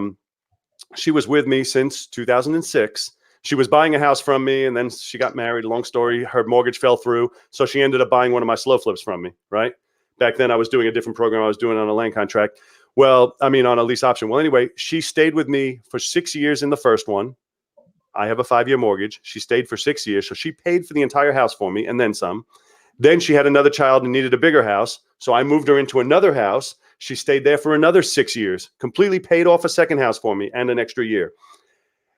B: she was with me since 2006. She was buying a house from me, and then she got married. Long story. Her mortgage fell through, so she ended up buying one of my slow flips from me. Right back then, I was doing a different program. I was doing on a land contract. Well, I mean, on a lease option. Well, anyway, she stayed with me for 6 years in the first one. I have a 5-year mortgage. She stayed for 6 years, so she paid for the entire house for me, and then some. Then she had another child and needed a bigger house, so I moved her into another house. She stayed there for another 6 years, completely paid off a second house for me and an extra year.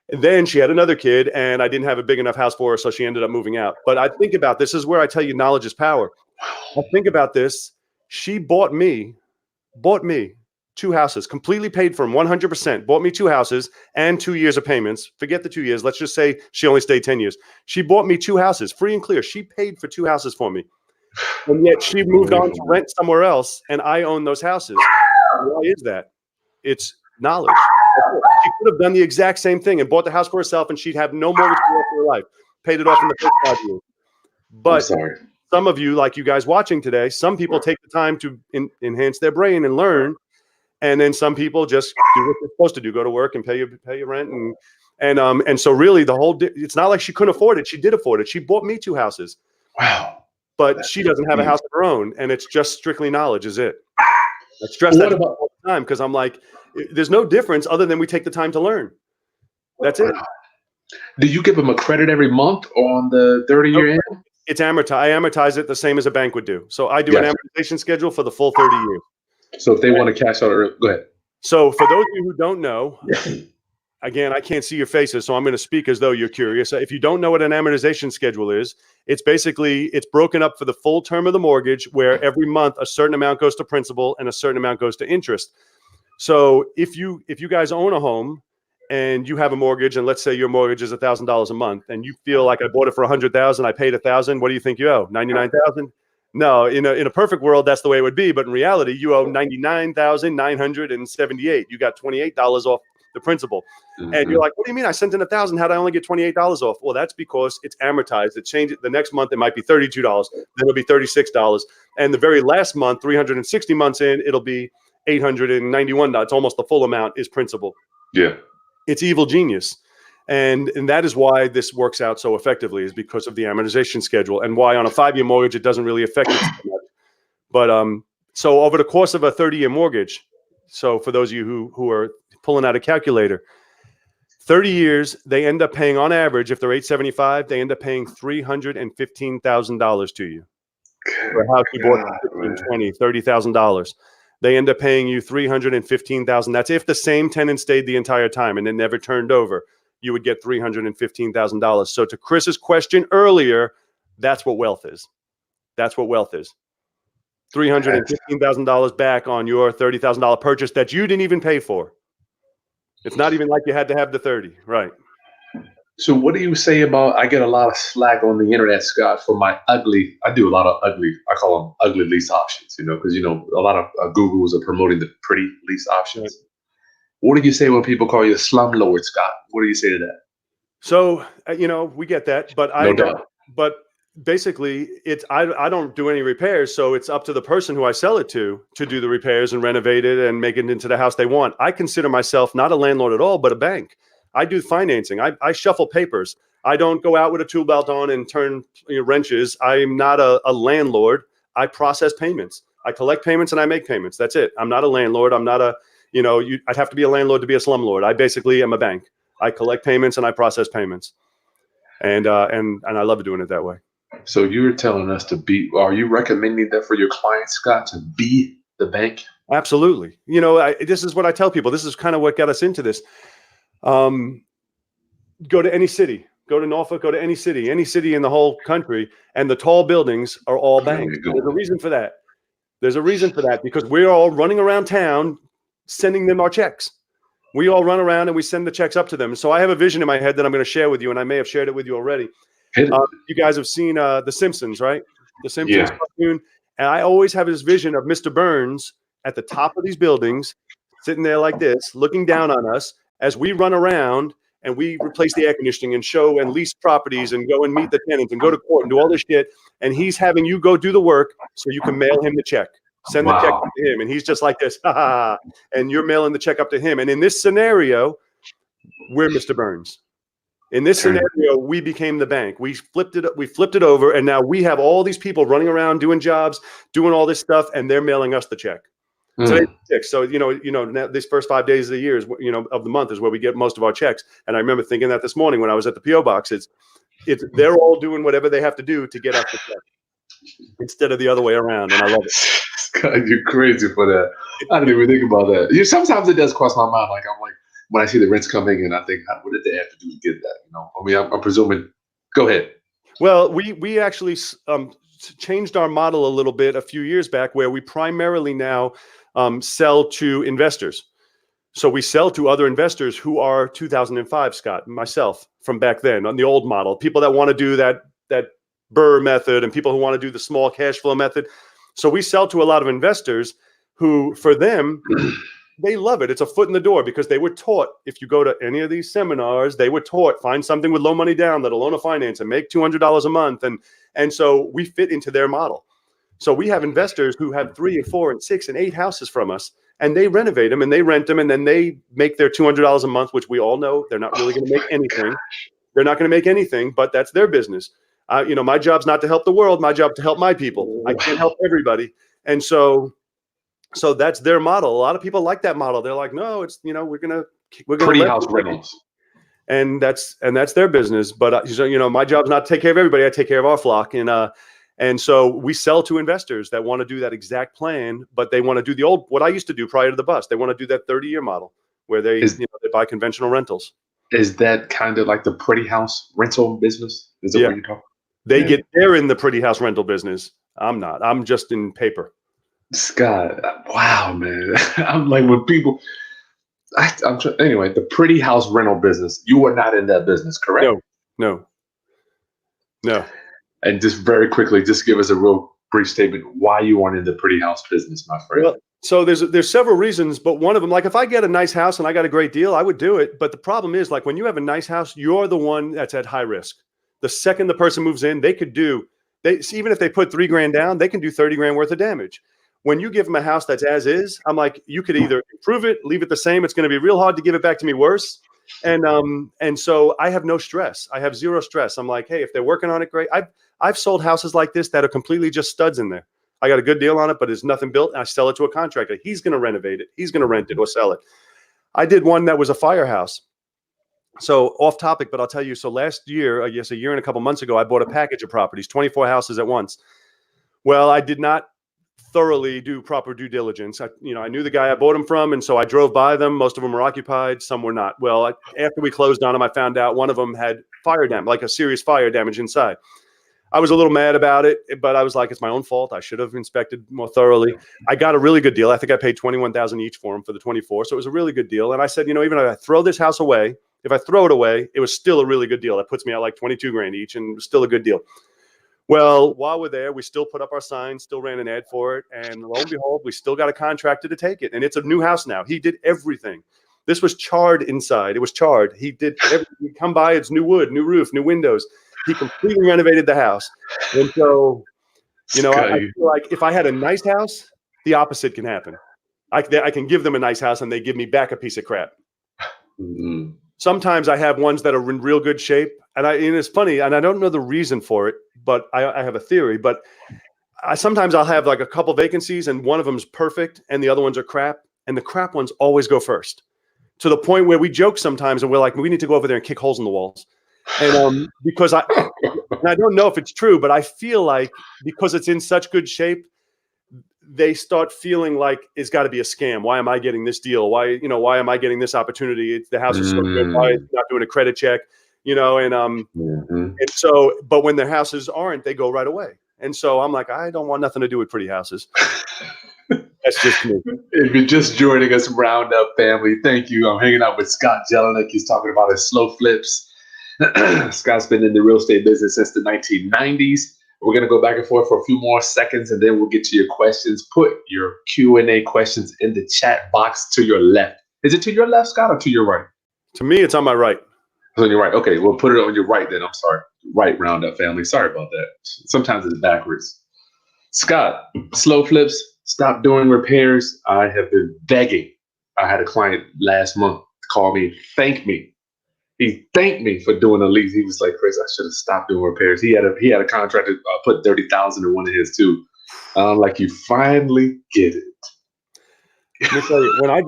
B: And then she had another kid, and I didn't have a big enough house for her, so she ended up moving out. But I think about this is where I tell you knowledge is power. I think about this. She bought me 2 houses, completely paid for them, 100%. Bought me 2 houses and 2 years of payments. Forget the 2 years. Let's just say she only stayed 10 years. She bought me 2 houses, free and clear. She paid for 2 houses for me. And yet she moved on to rent somewhere else, and I own those houses. Why is that? It's knowledge. She could have done the exact same thing and bought the house for herself, and she'd have no mortgage for the rest of her life. Paid it off in the first 5 years. But some of you, like you guys watching today, some people take the time to enhance their brain and learn, and then some people just do what they're supposed to do: go to work and pay your rent, and so really it's not like she couldn't afford it. She did afford it. She bought me 2 houses.
A: Wow.
B: But she doesn't have a house of her own, and it's just strictly knowledge, is it? I stress that all the time because I'm like, there's no difference other than we take the time to learn. That's it.
A: Do you give them a credit every month on the 30-year end?
B: It's amortized. I amortize it the same as a bank would do. So I do an amortization schedule for the full 30 years.
A: So if they want to cash out, go ahead.
B: So for those of you who don't know, again, I can't see your faces, so I'm going to speak as though you're curious. If you don't know what an amortization schedule is, it's broken up for the full term of the mortgage, where every month a certain amount goes to principal and a certain amount goes to interest. So if you guys own a home and you have a mortgage, and let's say your mortgage is $1,000 a month, and you feel like I bought it for $100,000, I paid $1,000. What do you think you owe? $99,000? No, in a perfect world, that's the way it would be. But in reality, you owe $99,978. You got $28 off the principal. And you're like, what do you mean? I sent in $1,000. How did I only get $28 off? Well, that's because it's amortized. It changes. The next month, it might be $32. Then it'll be $36. And the very last month, 360 months in, it'll be $891. It's almost the full amount is principal.
A: Yeah. It's
B: evil genius. And that is why this works out so effectively, is because of the amortization schedule, and why on a 5-year mortgage, it doesn't really affect it so much. But so over the course of a 30-year mortgage, so for those of you who are pulling out a calculator, 30 years, they end up paying on average, if they're 875, they end up paying $315,000 to you. For a house you bought for $20,000, $30,000. They end up paying you $315,000. That's if the same tenant stayed the entire time and it never turned over. You would get $315,000. So to Chris's question earlier, that's what wealth is. That's what wealth is. $315,000 back on your $30,000 purchase that you didn't even pay for. It's not even like you had to have the 30, right?
A: So what do you say about, I get a lot of slack on the internet, Scott, for my I do a lot of ugly, I call them ugly lease options, because, a lot of Googles are promoting the pretty lease options. Right. What do you say when people call you a slumlord, Scott? What do you say to that?
B: So, we get that, but but basically I don't do any repairs. So it's up to the person who I sell it to do the repairs and renovate it and make it into the house they want. I consider myself not a landlord at all, but a bank. I do financing. I shuffle papers. I don't go out with a tool belt on and turn wrenches. I'm not a landlord. I process payments. I collect payments and I make payments. That's it. I'm not a landlord. I'm not I'd have to be a landlord to be a slumlord. I basically am a bank. I collect payments and I process payments. And I love doing it that way. So
A: you're telling us are you recommending that for your clients, Scott, to be the bank?
B: Absolutely. This is what I tell people. This is kind of what got us into this. Go to any city, go to Norfolk, go to any city in the whole country, and the tall buildings are all banks. There's a reason for that. Because we're all running around town sending them our checks. We all run around and we send the checks up to them. So I have a vision in my head that I'm going to share with you, and I may have shared it with you already. You guys have seen The Simpsons, right? The Simpsons
A: Yeah.
B: cartoon. And I always have this vision of Mr. Burns at the top of these buildings, sitting there like this, looking down on us as we run around and we replace the air conditioning and show and lease properties and go and meet the tenants and go to court and do all this shit. And he's having you go do the work so you can mail him the check. Send the check up to him. And he's just like this, ha ha. And you're mailing the check up to him. And in this scenario, we're Mr. Burns. In this scenario, we became the bank. We flipped it over, and now we have all these people running around doing jobs, doing all this stuff, and they're mailing us the check. Today's 6. So now these first 5 days of the year of the month is where we get most of our checks. And I remember thinking that this morning when I was at the PO box. It's they're all doing whatever they have to do to get us the check instead of the other way around, and I love it.
A: God, you're crazy for that. I didn't even think about that. Sometimes it does cross my mind. Like I'm like, when I see the rents coming in, I think, what did they have to do to get that? I mean, I'm presuming. Go ahead.
B: Well, we actually changed our model a little bit a few years back, where we primarily now sell to investors. So we sell to other investors who are 2005, Scott, myself from back then on the old model. People that want to do that BRRRR method and people who want to do the small cash flow method. So we sell to a lot of investors who, for them, they love it. It's a foot in the door because they were taught, if you go to any of these seminars, they were taught, find something with low money down that'll own a finance and make $200 a month. And so we fit into their model. So we have investors who have 3 and 4 and 6 and 8 houses from us, and they renovate them and they rent them, and then they make their $200 a month, which we all know they're not really going to make anything. They're not going to make anything, but that's their business. My job's not to help the world. My job to help my people. I can't help everybody. And so that's their model. A lot of people like that model. They're like, no, it's, we're gonna
A: pretty house rentals,
B: and that's their business. But my job's not to take care of everybody. I take care of our flock, and so we sell to investors that want to do that exact plan, but they want to do what I used to do prior to the bust. They want to do that 30-year model where they buy conventional rentals.
A: Is that kind of like the pretty house rental business? Is that what you're talking?
B: They're in the pretty house rental business. I'm not. I'm just in paper.
A: Scott, wow, man. I'm like, when people, anyway, the pretty house rental business, you are not in that business, correct?
B: No.
A: And just very quickly, just give us a real brief statement why you aren't in the pretty house business, my friend.
B: Well, so there's several reasons, but one of them, like if I get a nice house and I got a great deal, I would do it. But the problem is, like when you have a nice house, you're the one that's at high risk. The second the person moves in, even if they put $3,000 down, they can do 30 grand worth of damage. When you give them a house that's as is, I'm like, you could either improve it, leave it the same. It's going to be real hard to give it back to me worse. And so I have no stress. I have zero stress. I'm like, hey, if they're working on it, great. I've sold houses like this that are completely just studs in there. I got a good deal on it, but there's nothing built. And I sell it to a contractor. He's going to renovate it. He's going to rent it or sell it. I did one that was a firehouse. So off topic, but I'll tell you. So last year, I guess a year and a couple months ago, I bought a package of properties, 24 houses at once. Well, I did not thoroughly do proper due diligence. I knew the guy I bought them from, and so I drove by them. Most of them were occupied, some were not. Well, after we closed on them, I found out one of them had fire damage, like a serious fire damage inside. I was a little mad about it, but I was like, it's my own fault. I should have inspected more thoroughly. I got a really good deal. I think I paid $21,000 each for them for the 24, so it was a really good deal. And I said, even if I throw this house away, if I throw it away, it was still a really good deal. That puts me at like 22 grand each, and it was still a good deal. Well, while we're there, we still put up our sign, still ran an ad for it. And lo and behold, we still got a contractor to take it. And it's a new house now. He did everything. This was charred inside. It was charred. He did everything. You come by, it's new wood, new roof, new windows. He completely renovated the house. And so, I feel like if I had a nice house, the opposite can happen. I can give them a nice house and they give me back a piece of crap.
A: Mm-hmm.
B: Sometimes I have ones that are in real good shape. And it's funny, and I don't know the reason for it, but I have a theory. But sometimes I'll have like a couple vacancies, and one of them is perfect, and the other ones are crap. And the crap ones always go first, to the point where we joke sometimes, and we're like, we need to go over there and kick holes in the walls. And because I don't know if it's true, but I feel like because it's in such good shape, they start feeling like it's got to be a scam. Why am I getting this deal? Why am I getting this opportunity? The house is so good. Why is it not doing a credit check? And so, but when their houses aren't, they go right away. And so I'm like, I don't want nothing to do with pretty houses. That's just me.
A: If you're just joining us, Roundup family, thank you. I'm hanging out with Scot Jelinek. He's talking about his slow flips. Scott's been in the real estate business since the 1990s. We're going to go back and forth for a few more seconds, and then we'll get to your questions. Put your Q&A questions in the chat box to your left. Is it to your left, Scott, or to your right?
B: To me, it's on my right.
A: It's on your right. Okay, we'll put it on your right then. I'm sorry. Right, Roundup family. Sorry about that. Sometimes it's backwards. Scott, slow flips, stop doing repairs. I have been begging. I had a client last month call me, thank me. He thanked me for doing a lease. He was like, Chris, I should have stopped doing repairs. He had a contractor put $30,000 in one of his too. Like, you finally get it.
B: Let me tell you, when I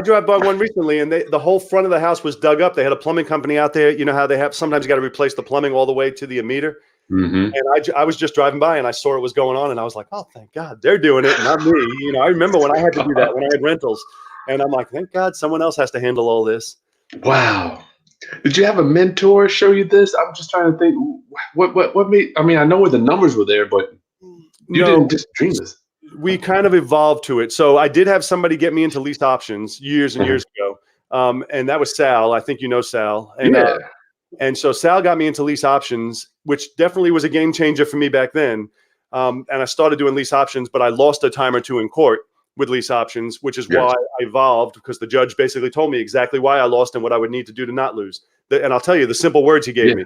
B: drive by one recently, and the whole front of the house was dug up. They had a plumbing company out there. You know how they have sometimes you got to replace the plumbing all the way to the meter.
A: Mm-hmm.
B: And I was just driving by and I saw it was going on, and I was like, oh, thank God they're doing it, not me. You know, I remember when I had to do that when I had rentals, and I'm like, thank God someone else has to handle all this.
A: Wow. Did you have a mentor show you this? I'm just trying to think. What made? I mean, I know where the numbers were there, but you didn't just dream this.
B: We kind of evolved to it. So I did have somebody get me into lease options years and years ago, and that was Sal. I think you know Sal. And,
A: yeah.
B: And so Sal got me into lease options, which definitely was a game changer for me back then. And I started doing lease options, but I lost a time or two in court with lease options, which is why I evolved, because the judge basically told me exactly why I lost and what I would need to do to not lose. And I'll tell you the simple words he gave me.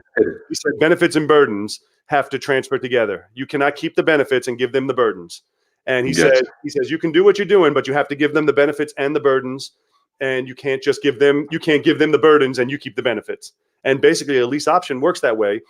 B: He said, benefits and burdens have to transfer together. You cannot keep the benefits and give them the burdens. And he says, you can do what you're doing, but you have to give them the benefits and the burdens. And you can't just give them the burdens and you keep the benefits. And basically a lease option works that way,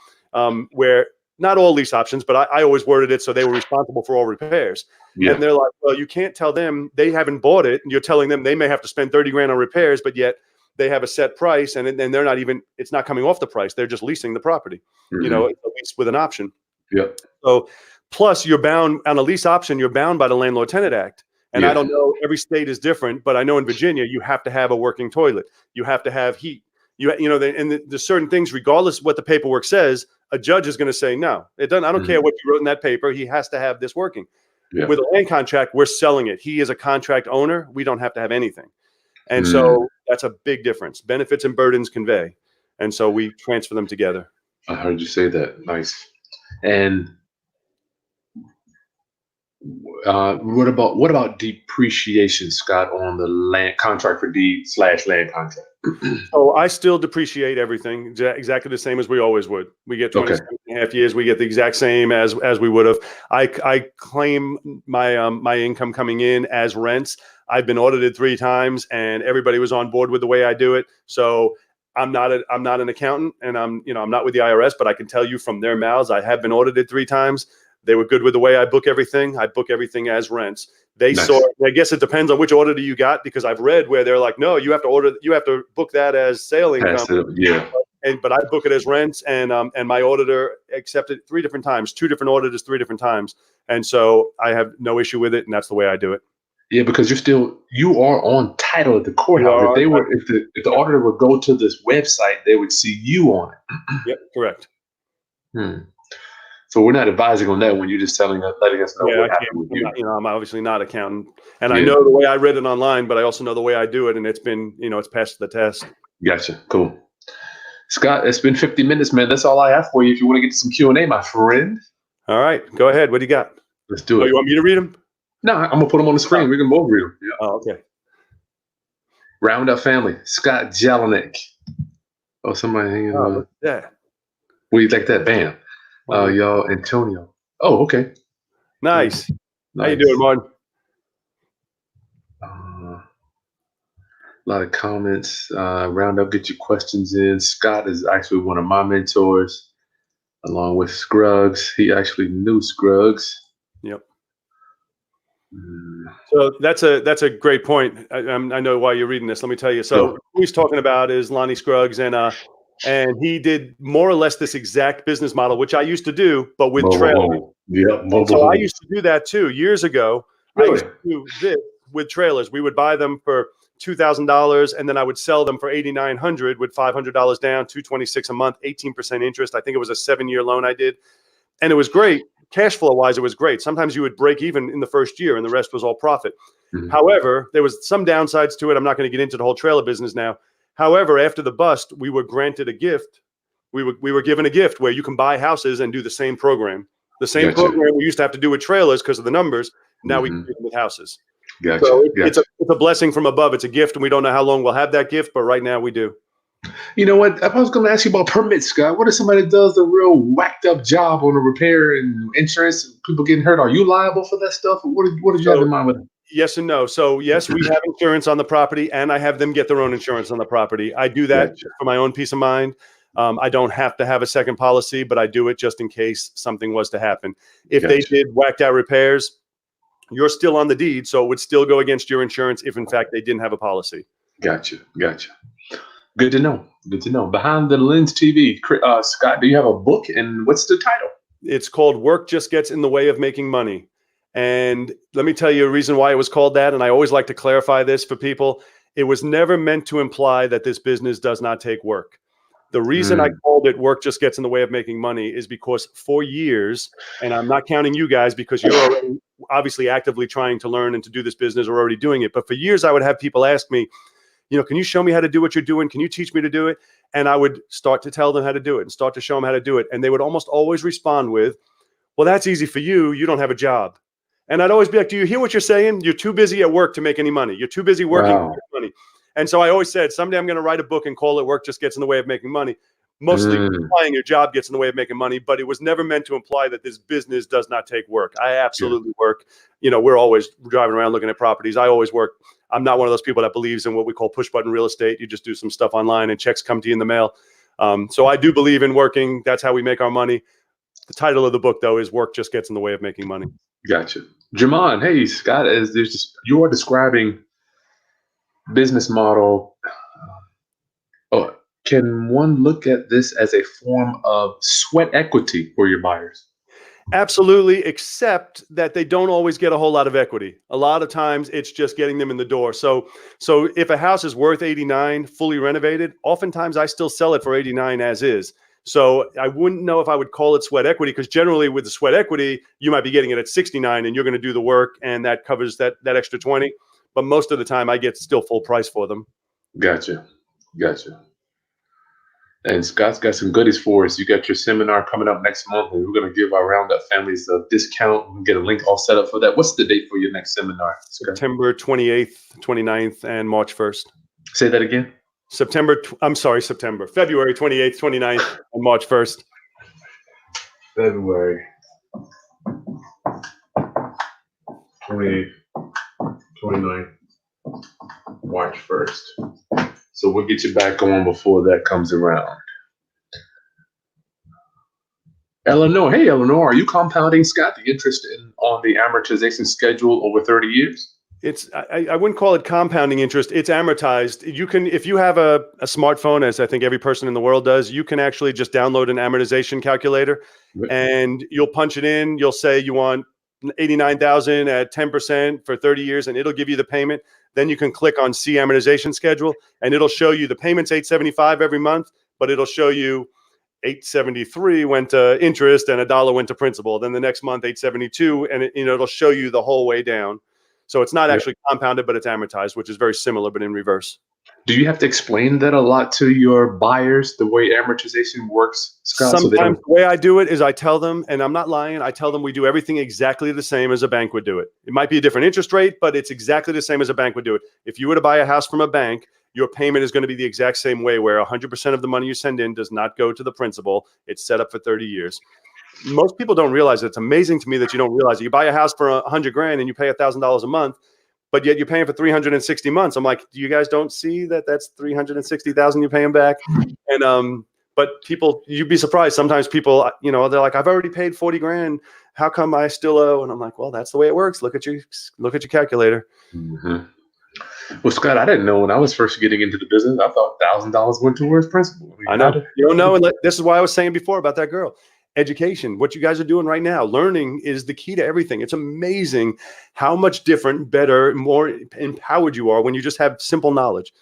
B: where not all lease options, but I always worded it so they were responsible for all repairs. Yeah. And they're like, well, you can't tell them, they haven't bought it, and you're telling them they may have to spend $30,000 on repairs, but yet they have a set price, and they're not even, it's not coming off the price. They're just leasing the property, you know, at least with an option.
A: Yeah.
B: So plus you're bound on a lease option, you're bound by the Landlord Tenant Act. And I don't know, every state is different, but I know in Virginia, you have to have a working toilet. You have to have heat. There's certain things, regardless of what the paperwork says, a judge is going to say, no, it doesn't. I don't care what you wrote in that paper. He has to have this working. Yeah. With a land contract, we're selling it. He is a contract owner. We don't have to have anything. And so that's a big difference. Benefits and burdens convey. And so we transfer them together.
A: I heard you say that. Nice. And what about depreciation, Scott, on the land contract for deed / land contract?
B: Oh, I still depreciate everything exactly the same as we always would. We get 27.5 years. We get the exact same as we would have. I claim my income coming in as rents. I've been audited 3 times, and everybody was on board with the way I do it. So I'm not an accountant, and I'm not with the IRS, but I can tell you from their mouths, I have been audited 3 times. They were good with the way I book everything. I book everything as rents. They saw. I guess it depends on which auditor you got, because I've read where they're like, no, you have to book that as sale income. But I book it as rents, and my auditor accepted 3 different times, 2 different auditors, 3 different times, and so I have no issue with it, and that's the way I do it.
A: Yeah, because you are on title at the courthouse. If the auditor would go to this website, they would see you on it.
B: Yep, correct.
A: So we're not advising on that when you're just letting us know what happened with you.
B: I'm obviously not accountant, and I know the way I read it online, but I also know the way I do it, and it's been, it's passed the test.
A: Gotcha. Cool. Scott, it's been 50 minutes, man. That's all I have for you. If you want to get to some Q&A, my friend.
B: All right, go ahead. What do you got?
A: Let's do it.
B: You want me to read them?
A: No, I'm gonna put them on the screen. We can both read them. Yeah.
B: Oh, okay.
A: Roundup family. Scot Jelinek. Oh, somebody hanging on.
B: Yeah.
A: What do you think that? Bam. Y'all, Antonio. Oh, okay.
B: Nice. How you doing, Martin?
A: A lot of comments. Roundup, get your questions in. Scott is actually one of my mentors, along with Scruggs. He actually knew Scruggs.
B: Yep. So that's a great point. I know why you're reading this. Let me tell you. So who he's talking about is Lonnie Scruggs, and he did more or less this exact business model, which I used to do, but with trailers.
A: Yeah.
B: So I used to do that too years ago. Really? I used to do this with trailers. We would buy them for $2,000, and then I would sell them for $8,900 with $500 down, $226 a month, 18% interest. I think it was a 7-year loan I did, and it was great. Cash flow wise, it was great. Sometimes you would break even in the first year, and the rest was all profit. However, there was some downsides to it. I'm not going to get into the whole trailer business now. However, after the bust, we were granted a gift We were given a gift where you can buy houses and do the same program. The same
A: Gotcha.
B: program we used to have to do with trailers because of the numbers. Now we can do it with houses.
A: Gotcha.
B: So
A: Gotcha.
B: it's a blessing from above. It's a gift, and we don't know how long we'll have that gift, but right now we do.
A: You know what? I was going to ask you about permits, Scott. What if somebody does a real whacked up job on a repair and insurance, people getting hurt? Are you liable for that stuff? What did you have in mind with it?
B: Yes and no. So yes, we have insurance on the property, and I have them get their own insurance on the property. I do that for my own peace of mind. I don't have to have a second policy, but I do it just in case something was to happen. If they did whacked out repairs, you're still on the deed, so it would still go against your insurance if, in fact, they didn't have a policy.
A: Gotcha. Good to know. Behind the Lens TV, Scott, do you have a book, and what's the title?
B: It's called Work Just Gets in the Way of Making Money. And let me tell you a reason why it was called that, and I always like to clarify this for people. It was never meant to imply that this business does not take work. The reason I called it Work Just Gets in the Way of Making Money is because for years, and I'm not counting you guys because you're already obviously actively trying to learn and to do this business or already doing it. But for years, I would have people ask me, can you show me how to do what you're doing? Can you teach me to do it? And I would start to tell them how to do it and start to show them how to do it. And they would almost always respond with, well, that's easy for you. You don't have a job. And I'd always be like, do you hear what you're saying? You're too busy at work to make any money. You're too busy working to make money. And so I always said, someday I'm going to write a book and call it Work Just Gets in the Way of Making Money. Mostly implying your job gets in the way of making money, but it was never meant to imply that this business does not take work. I absolutely work. We're always driving around looking at properties. I always work. I'm not one of those people that believes in what we call push button real estate. You just do some stuff online and checks come to you in the mail. So I do believe in working. That's how we make our money. The title of the book, though, is Work Just Gets in the Way of Making Money.
A: Gotcha. Jamon, hey, Scott, you are describing business model. Can one look at this as a form of sweat equity for your buyers?
B: Absolutely, except that they don't always get a whole lot of equity. A lot of times it's just getting them in the door. So if a house is worth 89 fully renovated, oftentimes I still sell it for 89 as is. So I wouldn't know if I would call it sweat equity, because generally with the sweat equity, you might be getting it at 69 and you're going to do the work and that covers that extra 20. But most of the time I get still full price for them.
A: Gotcha. And Scott's got some goodies for us. You got your seminar coming up next month, and we're going to give our Roundup families a discount and get a link all set up for that. What's the date for your next seminar, Scott?
B: September 28th, 29th, and March 1st.
A: Say that again.
B: February 28th, 29th, and March 1st.
A: February 28th, 29th, March 1st. So we'll get you back on before that comes around. Eleanor, hey, Eleanor, are you compounding, Scott, the interest on the amortization schedule over 30 years?
B: I wouldn't call it compounding interest. It's amortized. You can, if you have a smartphone, as I think every person in the world does, you can actually just download an amortization calculator and you'll punch it in. You'll say you want 89,000 at 10% for 30 years, and it'll give you the payment. Then you can click on See Amortization Schedule, and it'll show you the payment's $875 every month, but it'll show you $873 went to interest and $1 went to principal. Then the next month, $872, and it'll show you the whole way down. So it's not actually compounded, but it's amortized, which is very similar, but in reverse. Do you have to explain that a lot to your buyers, the way amortization works, Scott? Sometimes the way I do it is I tell them, and I'm not lying, I tell them we do everything exactly the same as a bank would do it. It might be a different interest rate, but it's exactly the same as a bank would do it. If you were to buy a house from a bank, your payment is going to be the exact same way, where 100% of the money you send in does not go to the principal. It's set up for 30 years. Most people don't realize it. It's amazing to me that you don't realize it. You buy a house for $100,000 and you pay $1,000 a month, but yet you're paying for 360 months. I'm like, you guys don't see that that's 360,000 you're paying back? And but people, you'd be surprised. Sometimes people, they're like, I've already paid $40,000. How come I still owe? And I'm like, well, that's the way it works. Look at your calculator. Mm-hmm. Well, Scott, I didn't know when I was first getting into the business. I thought $1,000 went towards principal. I know. You don't know. And this is why I was saying before about that girl. Education, what you guys are doing right now, learning is the key to everything. It's amazing how much different, better, more empowered you are when you just have simple knowledge.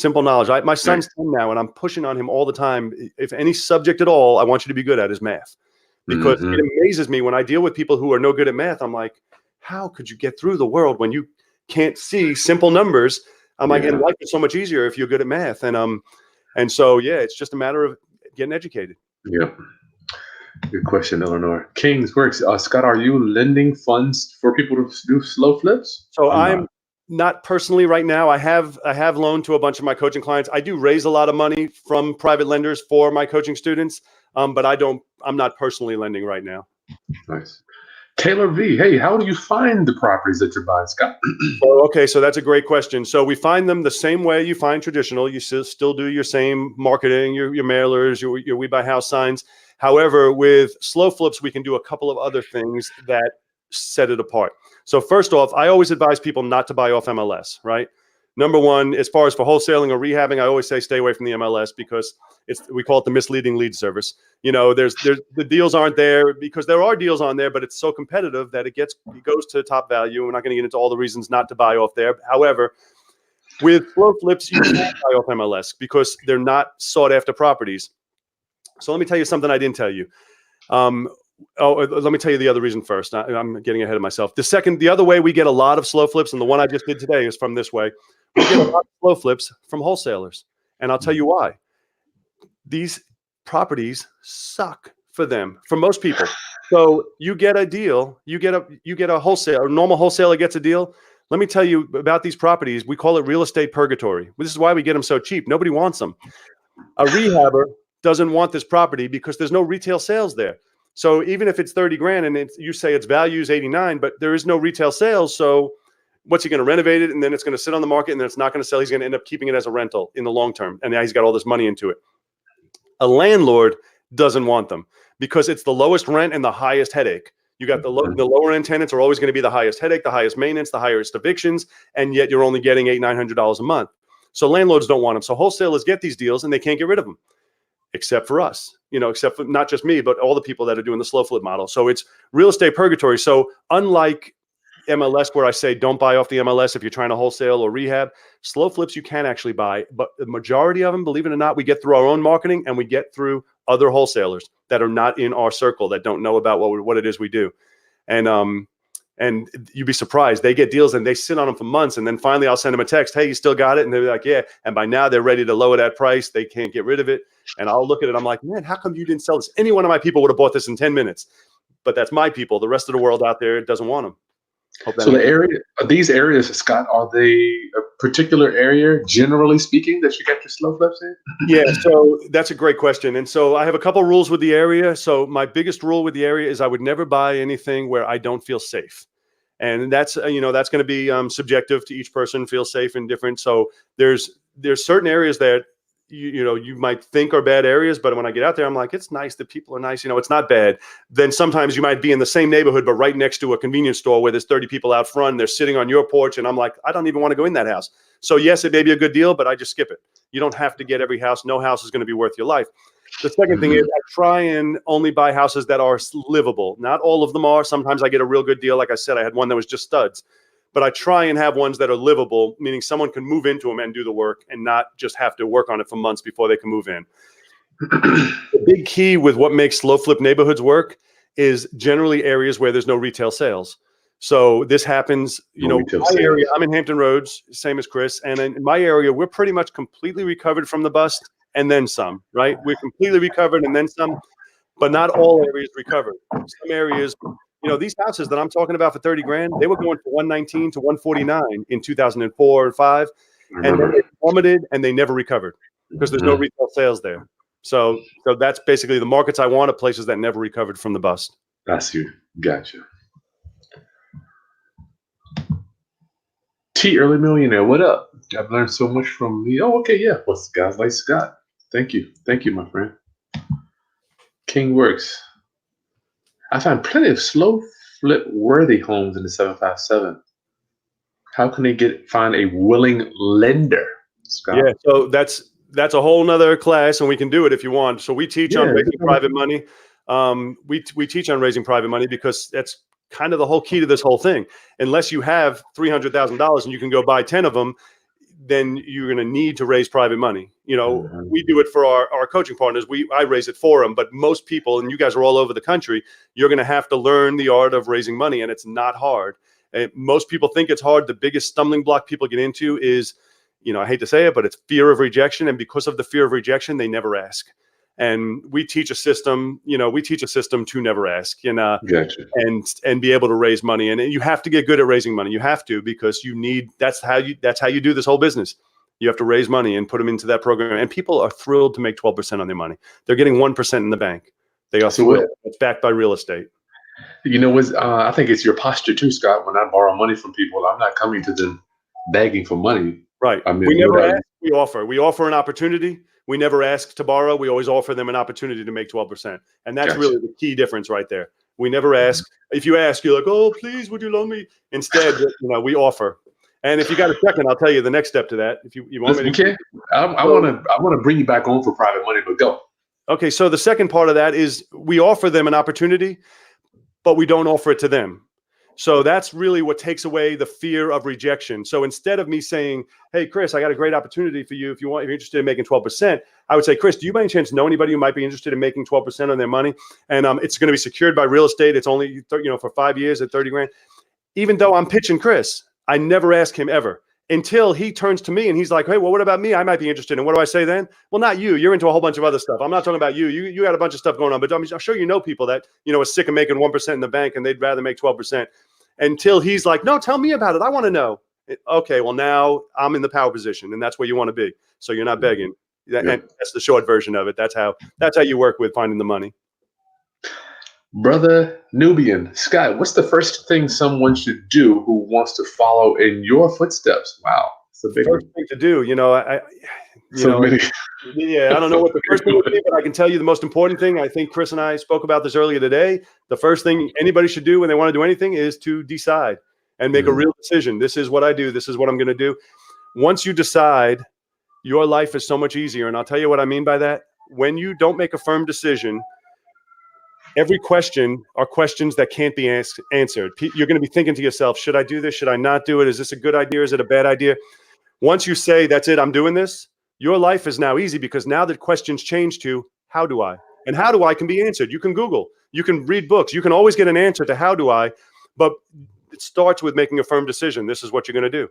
B: My son's 10 now, and I'm pushing on him all the time. If any subject at all I want you to be good at is math, because it amazes me when I deal with people who are no good at math. I'm like, how could you get through the world when you can't see simple numbers? I'm like, and life is so much easier if you're good at math. And so, it's just a matter of getting educated.
A: Yep. Good question, Eleanor. Kings works. Scott, are you lending funds for people to do slow flips?
B: So I'm not personally right now. I have loaned to a bunch of my coaching clients. I do raise a lot of money from private lenders for my coaching students, but I'm not personally lending right now.
A: Nice. Taylor V, hey, how do you find the properties that you're buying, Scott?
B: Okay, so that's a great question. So we find them the same way you find traditional. You still do your same marketing, your mailers, your We Buy House signs. However, with slow flips, we can do a couple of other things that set it apart. So first off, I always advise people not to buy off MLS, right? Number one, as far as for wholesaling or rehabbing, I always say stay away from the MLS because we call it the misleading lead service. The deals aren't there because there are deals on there, but it's so competitive that it goes to top value. We're not going to get into all the reasons not to buy off there. However, with slow flips, you can't buy off MLS because they're not sought after properties. So let me tell you something I didn't tell you. Let me tell you the other reason first. I'm getting ahead of myself. The other way we get a lot of slow flips, and the one I just did today is from this way. We get a lot of slow flips from wholesalers, and I'll tell you why. These properties suck for them, for most people. So you get a deal, you get a wholesaler, a normal wholesaler gets a deal. Let me tell you about these properties. We call it real estate purgatory. This is why we get them so cheap. Nobody wants them. A rehabber doesn't want this property because there's no retail sales there. So even if it's 30 grand and you say its value is 89, but there is no retail sales. So what's he going to renovate it? And then it's going to sit on the market and then it's not going to sell. He's going to end up keeping it as a rental in the long term. And now he's got all this money into it. A landlord doesn't want them because it's the lowest rent and the highest headache. You got the lower end tenants are always going to be the highest headache, the highest maintenance, the highest evictions. And yet you're only getting $800-900 a month. So landlords don't want them. So wholesalers get these deals and they can't get rid of them. Except for us, except for not just me, but all the people that are doing the slow flip model. So it's real estate purgatory. So unlike MLS, where I say don't buy off the MLS if you're trying to wholesale or rehab, slow flips you can actually buy. But the majority of them, believe it or not, we get through our own marketing and we get through other wholesalers that are not in our circle that don't know about what it is we do. And you'd be surprised. They get deals and they sit on them for months. And then finally I'll send them a text. Hey, you still got it? And they're like, yeah. And by now they're ready to lower that price. They can't get rid of it. And I'll look at it. I'm like, man, how come you didn't sell this? Any one of my people would have bought this in 10 minutes. But that's my people. The rest of the world out there doesn't want them.
A: So these areas, Scott, are they a particular area, generally speaking, that you got your slow flips in?
B: Yeah, so that's a great question. And so I have a couple rules with the area. So my biggest rule with the area is I would never buy anything where I don't feel safe. And that's going to be subjective to each person, feel safe and different. So there's certain areas that you might think are bad areas, but when I get out there, I'm like, it's nice. The people are nice. It's not bad. Then sometimes you might be in the same neighborhood, but right next to a convenience store where there's 30 people out front and they're sitting on your porch. And I'm like, I don't even want to go in that house. So yes, it may be a good deal, but I just skip it. You don't have to get every house. No house is going to be worth your life. The second thing is I try and only buy houses that are livable. Not all of them are. Sometimes I get a real good deal. Like I said, I had one that was just studs. But I try and have ones that are livable, meaning someone can move into them and do the work and not just have to work on it for months before they can move in. The big key with what makes slow flip neighborhoods work is generally areas where there's no retail sales. So this happens, my area, I'm in Hampton Roads, same as Chris. And in my area, we're pretty much completely recovered from the bust and then some, right? We're completely recovered and then some, but not all areas recovered. Some areas, these houses that I'm talking about for 30 grand, they were going for 119 to 149 in 2004 and 5. And then they plummeted and they never recovered because there's no retail sales there. So that's basically the markets I want are places that never recovered from the bust.
A: That's you. Gotcha. T Early Millionaire, what up? I've learned so much from me. Oh, okay, yeah. What's guys like Scott? Thank you, my friend. King Works. I find plenty of slow flip worthy homes in the 757. How can they find a willing lender, Scott?
B: Yeah, so that's a whole nother class, and we can do it if you want. So we teach on raising private money. We teach on raising private money because that's kind of the whole key to this whole thing. Unless you have $300,000 and you can go buy 10 of them, then you're going to need to raise private money. We do it for our coaching partners. I raise it for them, but most people, and you guys are all over the country, you're going to have to learn the art of raising money, and it's not hard. And most people think it's hard. The biggest stumbling block people get into is, I hate to say it, but it's fear of rejection. And because of the fear of rejection, they never ask. And we teach a system, to never ask,
A: Gotcha.
B: and be able to raise money. And you have to get good at raising money. You have to, because that's how you do this whole business. You have to raise money and put them into that program. And people are thrilled to make 12% on their money. They're getting 1% in the bank. They are thrilled. It's backed by real estate.
A: I think it's your posture too, Scott. When I borrow money from people, I'm not coming to them begging for money.
B: Right.
A: I mean,
B: we never ask, we offer. We offer an opportunity. We never ask to borrow. We always offer them an opportunity to make 12%. And that's really the key difference right there. We never ask. If you ask, you're like, oh, please, would you loan me? Instead, we offer. And if you got a second, I'll tell you the next step to that. If you want me to.
A: I want to bring you back on for private money, but go.
B: Okay. So the second part of that is we offer them an opportunity, but we don't offer it to them. So that's really what takes away the fear of rejection. So instead of me saying, hey, Chris, I got a great opportunity for you. If you're interested in making 12%, I would say, Chris, do you by any chance know anybody who might be interested in making 12% on their money? And it's going to be secured by real estate. It's only, for 5 years at 30 grand. Even though I'm pitching Chris, I never ask him ever until he turns to me and he's like, hey, well, what about me? I might be interested. And what do I say then? Well, not you. You're into a whole bunch of other stuff. I'm not talking about you. You got a bunch of stuff going on, but I'm sure people that, are sick of making 1% in the bank and they'd rather make 12%. Until he's like, no, tell me about it. I want to know. Okay, well, now I'm in the power position, and that's where you want to be. So you're not begging. And that's the short version of it. That's how you work with finding the money.
A: Brother Nubian, Scott, what's the first thing someone should do who wants to follow in your footsteps? Wow, it's a big
B: first thing to do. I don't know what the first thing would be, but I can tell you the most important thing. I think Chris and I spoke about this earlier today. The first thing anybody should do when they want to do anything is to decide and make a real decision. This is what I do. This is what I'm going to do. Once you decide, your life is so much easier. And I'll tell you what I mean by that. When you don't make a firm decision, every question are questions that can't be answered. You're going to be thinking to yourself, should I do this? Should I not do it? Is this a good idea? Is it a bad idea? Once you say, that's it, I'm doing this, your life is now easy, because now the questions change to how do I? And how do I can be answered. You can Google, you can read books, you can always get an answer to how do I, but it starts with making a firm decision. This is what you're going to do.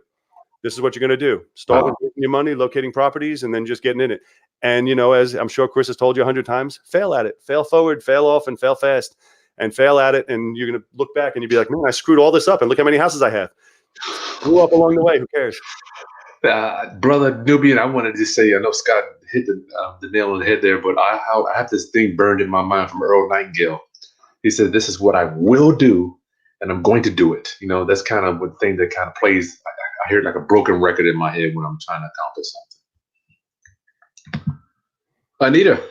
B: This is what you're going to do. Start with making your money, locating properties, and then just getting in it. And, as I'm sure Chris has told you 100 times, fail at it, fail forward, fail off, and fail fast, and fail at it. And you're going to look back and you'll be like, man, I screwed all this up, and look how many houses I have. Grew up along the way. Who cares?
A: Brother Nubian, I wanted to say, I know Scott hit the nail on the head there, but I have this thing burned in my mind from Earl Nightingale. He said, this is what I will do, and I'm going to do it. That's kind of one thing that kind of plays. I hear it like a broken record in my head when I'm trying to accomplish something. Anita,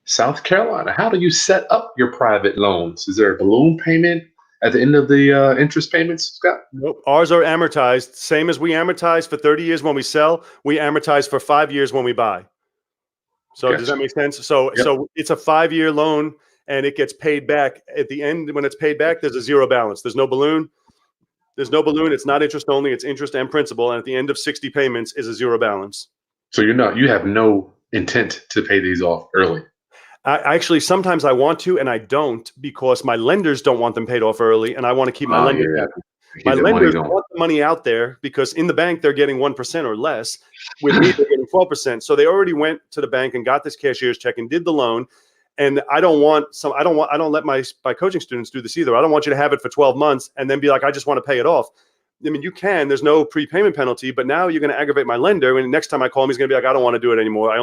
A: South Carolina, how do you set up your private loans? Is there a balloon payment at the end of the interest payments, Scott?
B: Nope. Ours are amortized. Same as we amortize for 30 years when we sell, we amortize for 5 years when we buy. So Does that make sense? So it's a 5-year loan, and it gets paid back at the end. When it's paid back, there's a zero balance. There's no balloon. It's not interest only. It's interest and principal. And at the end of 60 payments is a zero balance.
A: So you have no intent to pay these off early.
B: I actually, sometimes I want to, and I don't, because my lenders don't want them paid off early, and I want to keep my lenders happy. My lenders want the money out there, because in the bank they're getting 1% or less. With me, they're getting 12%. So they already went to the bank and got this cashier's check and did the loan. And I don't let my coaching students do this either. I don't want you to have it for 12 months and then be like, I just want to pay it off. I mean, you can. There's no prepayment penalty, but now you're going to aggravate my lender. And next time I call him, he's going to be like, I don't want to do it anymore.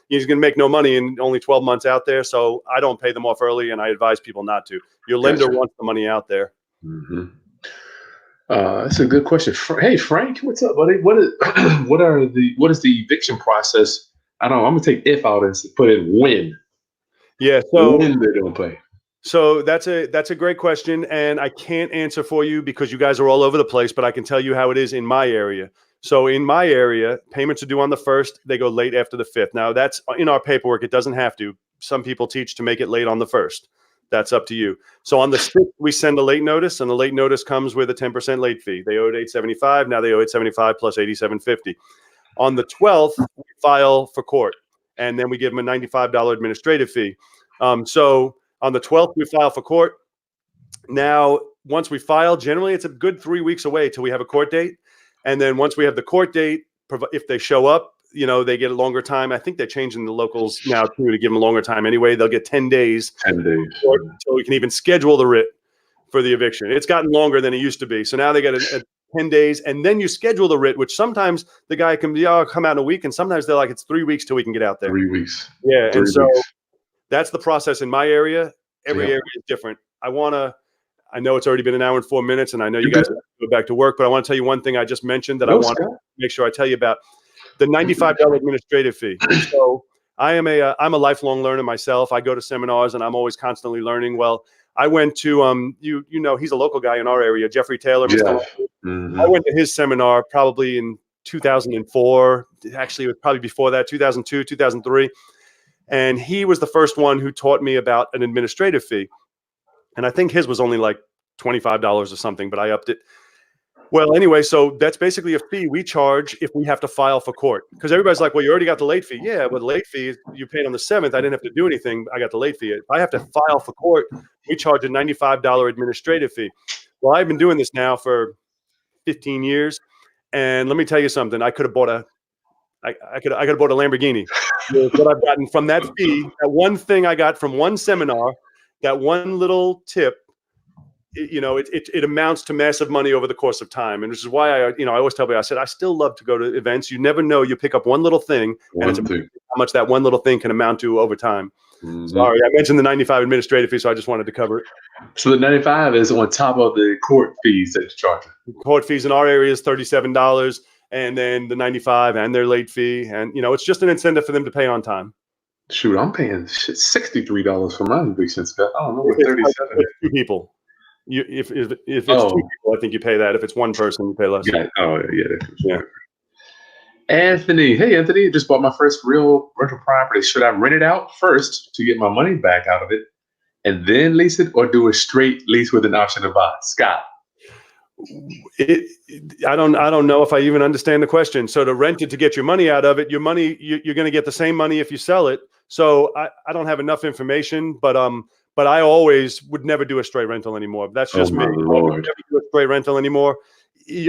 B: He's going to make no money in only 12 months out there. So I don't pay them off early, and I advise people not to. Your lender wants the money out there.
A: Mm-hmm. That's a good question. Hey, Frank, what's up, buddy? What is the eviction process? I'm going to take if out and put in when.
B: Yeah. So
A: when they don't pay.
B: So that's a great question, and I can't answer for you because you guys are all over the place, but I can tell you how it is in my area. So in my area, payments are due on the 1st. They go late after the 5th. Now, that's in our paperwork. It doesn't have to. Some people teach to make it late on the 1st. That's up to you. So on the 6th, we send a late notice, and the late notice comes with a 10% late fee. They owed $875. Now they owe $875 plus $87.50. On the 12th, we file for court, and then we give them a $95 administrative fee. So on the 12th, we file for court. Now, once we file, generally it's a good 3 weeks away till we have a court date. And then once we have the court date, if they show up, you know, they get a longer time. I think they're changing the locals now too to give them a longer time anyway. They'll get 10 days.
A: 10 days.
B: So we can even schedule the writ for the eviction. It's gotten longer than it used to be. So now they get a 10 days, and then you schedule the writ, which sometimes the guy can be, oh, come out in a week, and sometimes they're like, it's 3 weeks till we can get out there.
A: 3 weeks.
B: Yeah,
A: 3
B: and so
A: weeks.
B: that's the process in my area. Every area is different. I know it's already been an hour and 4 minutes, and I know you guys have to go back to work, but I want to tell you one thing I just mentioned that I want to make sure I tell you about. The $95 administrative fee. So I'm a lifelong learner myself. I go to seminars, and I'm always constantly learning. Well, I went to you know, he's a local guy in our area, Jeffrey Taylor. I went to his seminar probably in 2004. Actually, it was probably before that, 2002, 2003. And he was the first one who taught me about an administrative fee. And I think his was only like $25 or something, but I upped it. Well, anyway, so that's basically a fee we charge if we have to file for court. Because everybody's like, well, you already got the late fee. Yeah, but the late fee, you paid on the 7th. I didn't have to do anything. I got the late fee. If I have to file for court, we charge a $95 administrative fee. Well, I've been doing this now for 15 years. And let me tell you something. I could have bought a Lamborghini. What I've gotten from that fee, that one thing I got from one seminar, that one little tip, you know, it amounts to massive money over the course of time. And which is why I always tell people, I said, I still love to go to events. You never know. You pick up one little thing, and it's how much that one little thing can amount to over time. Sorry, I mentioned the 95 administrative fee, so I just wanted to cover it. So
A: the 95 is on top of the court fees that you charge.
B: Court fees in our area is $37, and then the 95 and their late fee. And, you know, it's just an incentive for them to pay on time.
A: Shoot, I'm paying $63 for my eviction. I don't know what 37 is.
B: 2 people. If it's 2 people, I think you pay that. If it's one person, you pay less.
A: Yeah. Anthony, hey Anthony, just bought my first real rental property. Should I rent it out first to get my money back out of it, and then lease it, or do a straight lease with an option to buy? Scott.
B: I don't know if I even understand the question. So to rent it to get your money out of it, you're going to get the same money if you sell it. So I don't have enough information, but I always would never do a straight rental anymore. That's just me. I would never do a straight rental anymore.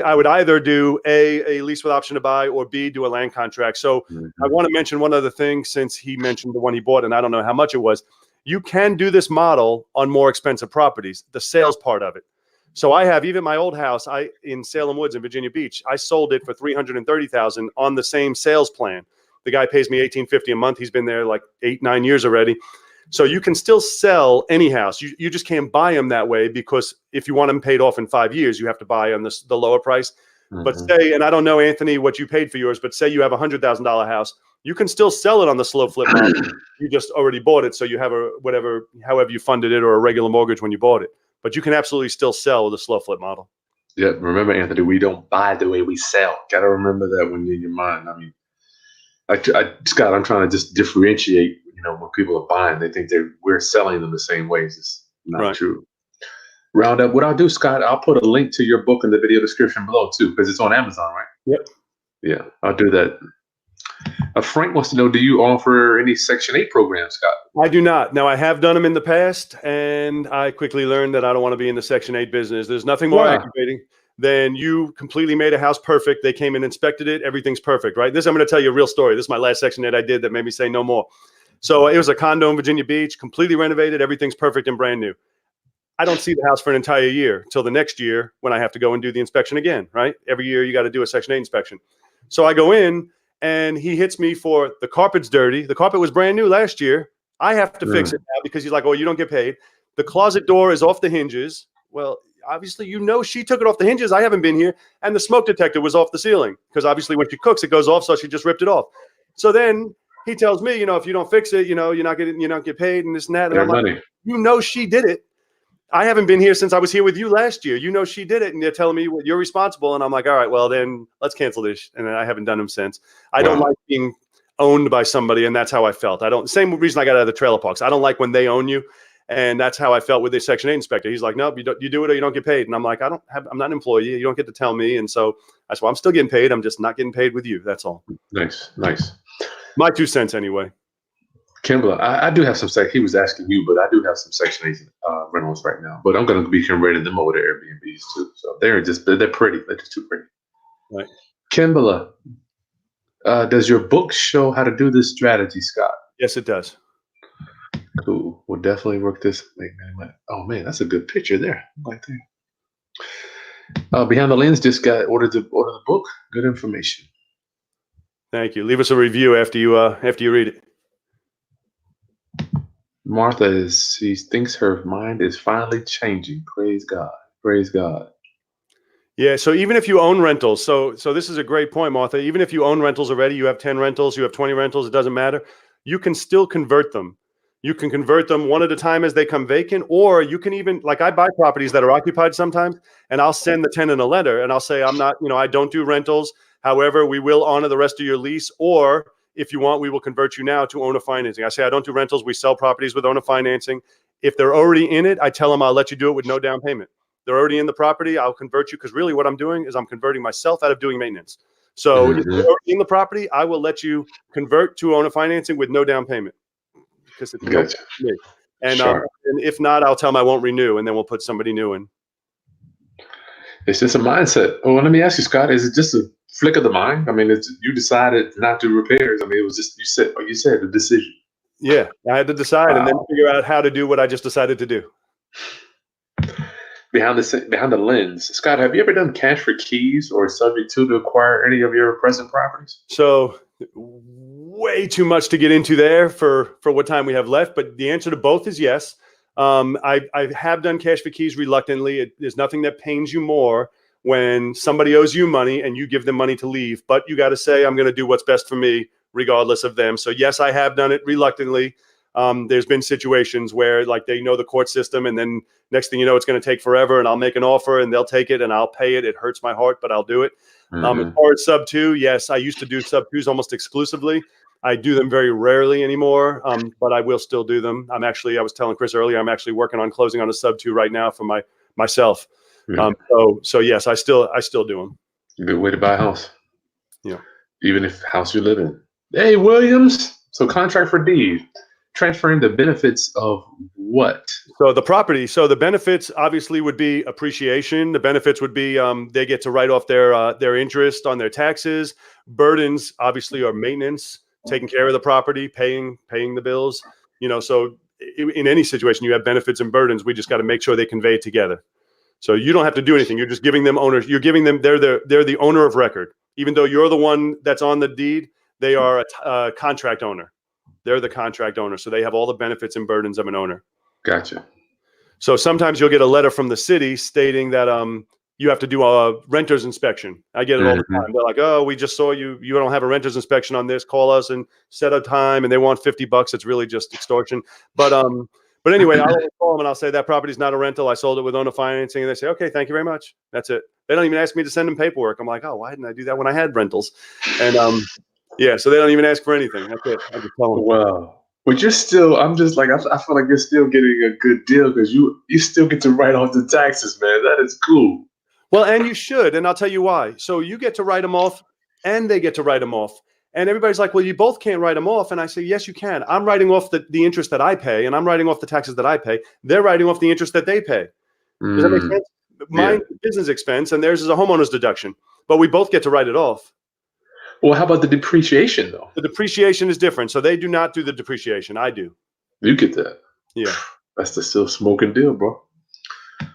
B: I would either do a lease with option to buy, or B, do a land contract. So I want to mention one other thing, since he mentioned the one he bought, and I don't know how much it was. You can do this model on more expensive properties, the sales part of it. So I have, even my old house in Salem Woods in Virginia Beach, I sold it for $330,000 on the same sales plan. The guy pays me $1,850 a month. He's been there like 8-9 years already. So you can still sell any house. You just can't buy them that way, because if you want them paid off in 5 years, you have to buy on the lower price. But say, and I don't know, Anthony, what you paid for yours, but say you have a $100,000 house, you can still sell it on the slow flip model. You just already bought it, so you have however you funded it, or a regular mortgage when you bought it. But you can absolutely still sell with a slow flip model.
A: Yeah, remember, Anthony, we don't buy the way we sell. Got to remember that when you're in your mind. I mean, Scott, I'm trying to just differentiate. You know, when people are buying, they think we're selling them the same ways. It's not true. Roundup. What I'll do, Scott, I'll put a link to your book in the video description below too, because it's on Amazon, right?
B: Yep.
A: Yeah, I'll do that. Frank wants to know, do you offer any Section 8 programs, Scott?
B: I do not. Now, I have done them in the past, and I quickly learned that I don't want to be in the Section 8 business. There's nothing more aggravating than you completely made a house perfect. They came and inspected it. Everything's perfect, right? I'm going to tell you a real story. This is my last Section 8 I did that made me say no more. So it was a condo in Virginia Beach, completely renovated. Everything's perfect and brand new. I don't see the house for an entire year till the next year when I have to go and do the inspection again, right? Every year you got to do a Section 8 inspection. So I go in, and he hits me for the carpet's dirty. The carpet was brand new last year. I have to fix it now, because he's like, oh, you don't get paid. The closet door is off the hinges. Well, obviously, she took it off the hinges. I haven't been here. And the smoke detector was off the ceiling, because obviously when she cooks, it goes off. So she just ripped it off. So then he tells me, if you don't fix it, you're not get paid, and this and that. And I'm like, she did it. I haven't been here since I was here with you last year. She did it, and they're telling me you're responsible. And I'm like, all right, well, then let's cancel this. And I haven't done them since. I don't like being owned by somebody, and that's how I felt. Same reason I got out of the trailer parks. I don't like when they own you, and that's how I felt with the Section 8 inspector. He's like, nope, you do it or you don't get paid. And I'm like, I'm not an employee. You don't get to tell me. And so that's why I'm still getting paid. I'm just not getting paid with you. That's all.
A: Nice.
B: My 2 cents anyway.
A: Kimberly, I do have some he was asking you, but I do have some Section 8 rentals right now. But I'm going to be converting them over to Airbnbs too. So they're pretty. They're just too pretty. Right. Kimberly, Does your book show how to do this strategy, Scott?
B: Yes, it does.
A: Cool. We'll definitely work this. Oh man, that's a good picture there. Right there. Behind the Lens just got ordered the book. Good information.
B: Thank you. Leave us a review after you read it.
A: Martha she thinks her mind is finally changing. Praise God. Praise God.
B: Yeah. So even if you own rentals, so this is a great point, Martha. Even if you own rentals already, you have 10 rentals, you have 20 rentals, it doesn't matter. You can still convert them. You can convert them one at a time as they come vacant, or you can even, like, I buy properties that are occupied sometimes, and I'll send the tenant a letter and I'll say, I'm not, I don't do rentals. However, we will honor the rest of your lease, or if you want, we will convert you now to owner financing. I say, I don't do rentals. We sell properties with owner financing. If they're already in it, I tell them I'll let you do it with no down payment. They're already in the property, I'll convert you, because really what I'm doing is I'm converting myself out of doing maintenance. So if you're already in the property, I will let you convert to owner financing with no down payment. Because it's
A: Gotcha.
B: me. And,
A: sure.
B: And if not, I'll tell them I won't renew, and then we'll put somebody new in.
A: It's just a mindset. Oh, let me ask you, Scott, is it just a flick of the mind? I mean, you decided not to do repairs. I mean, it was just, you said the decision.
B: Yeah, I had to decide and then figure out how to do what I just decided to do.
A: Behind the Lens, Scott, have you ever done cash for keys or subject to acquire any of your present properties?
B: So way too much to get into there for what time we have left, but the answer to both is yes. I have done cash for keys reluctantly. There's nothing that pains you more when somebody owes you money and you give them money to leave, but you got to say, I'm going to do what's best for me regardless of them. So yes, I have done it reluctantly. There's been situations where, like, they know the court system, and then next thing you know, it's going to take forever, and I'll make an offer and they'll take it and I'll pay it. It hurts my heart, but I'll do it. As far as sub two, yes, I used to do sub twos almost exclusively. I do them very rarely anymore, but I will still do them. I was telling Chris earlier, I'm actually working on closing on a sub two right now for myself. So yes, I still do them.
A: Good way to buy a house.
B: Yeah.
A: Even if house you live in. Hey, Williams. So contract for deed. Transferring the benefits of what?
B: So the benefits obviously would be appreciation. The benefits would be they get to write off their interest on their taxes. Burdens obviously are maintenance, taking care of the property, paying the bills. So in any situation, you have benefits and burdens. We just got to make sure they convey it together. So you don't have to do anything. You're just giving them owners. You're giving them, they're the owner of record. Even though you're the one that's on the deed, they are a contract owner. They're the contract owner. So they have all the benefits and burdens of an owner.
A: Gotcha.
B: So sometimes you'll get a letter from the city stating that you have to do a renter's inspection. I get it all the time. They're like, oh, we just saw you don't have a renter's inspection on this. Call us and set a time. And they want $50. It's really just extortion. But anyway, I'll call them and I'll say that property's not a rental. I sold it with owner financing. And they say, okay, thank you very much. That's it. They don't even ask me to send them paperwork. I'm like, oh, why didn't I do that when I had rentals? And yeah, so they don't even ask for anything. That's it. I just tell them.
A: Wow. But you're still, I'm just like, I feel like you're still getting a good deal because you still get to write off the taxes, man. That is cool.
B: Well, and you should. And I'll tell you why. So you get to write them off and they get to write them off. And everybody's like, well, you both can't write them off. And I say, yes, you can. I'm writing off the interest that I pay, and I'm writing off the taxes that I pay. They're writing off the interest that they pay. Does that make sense? Mine is business expense and theirs is a homeowner's deduction, but we both get to write it off.
A: Well, how about the depreciation, though?
B: The depreciation is different. So they do not do the depreciation. I do.
A: You get that.
B: Yeah.
A: That's the still smoking deal, bro.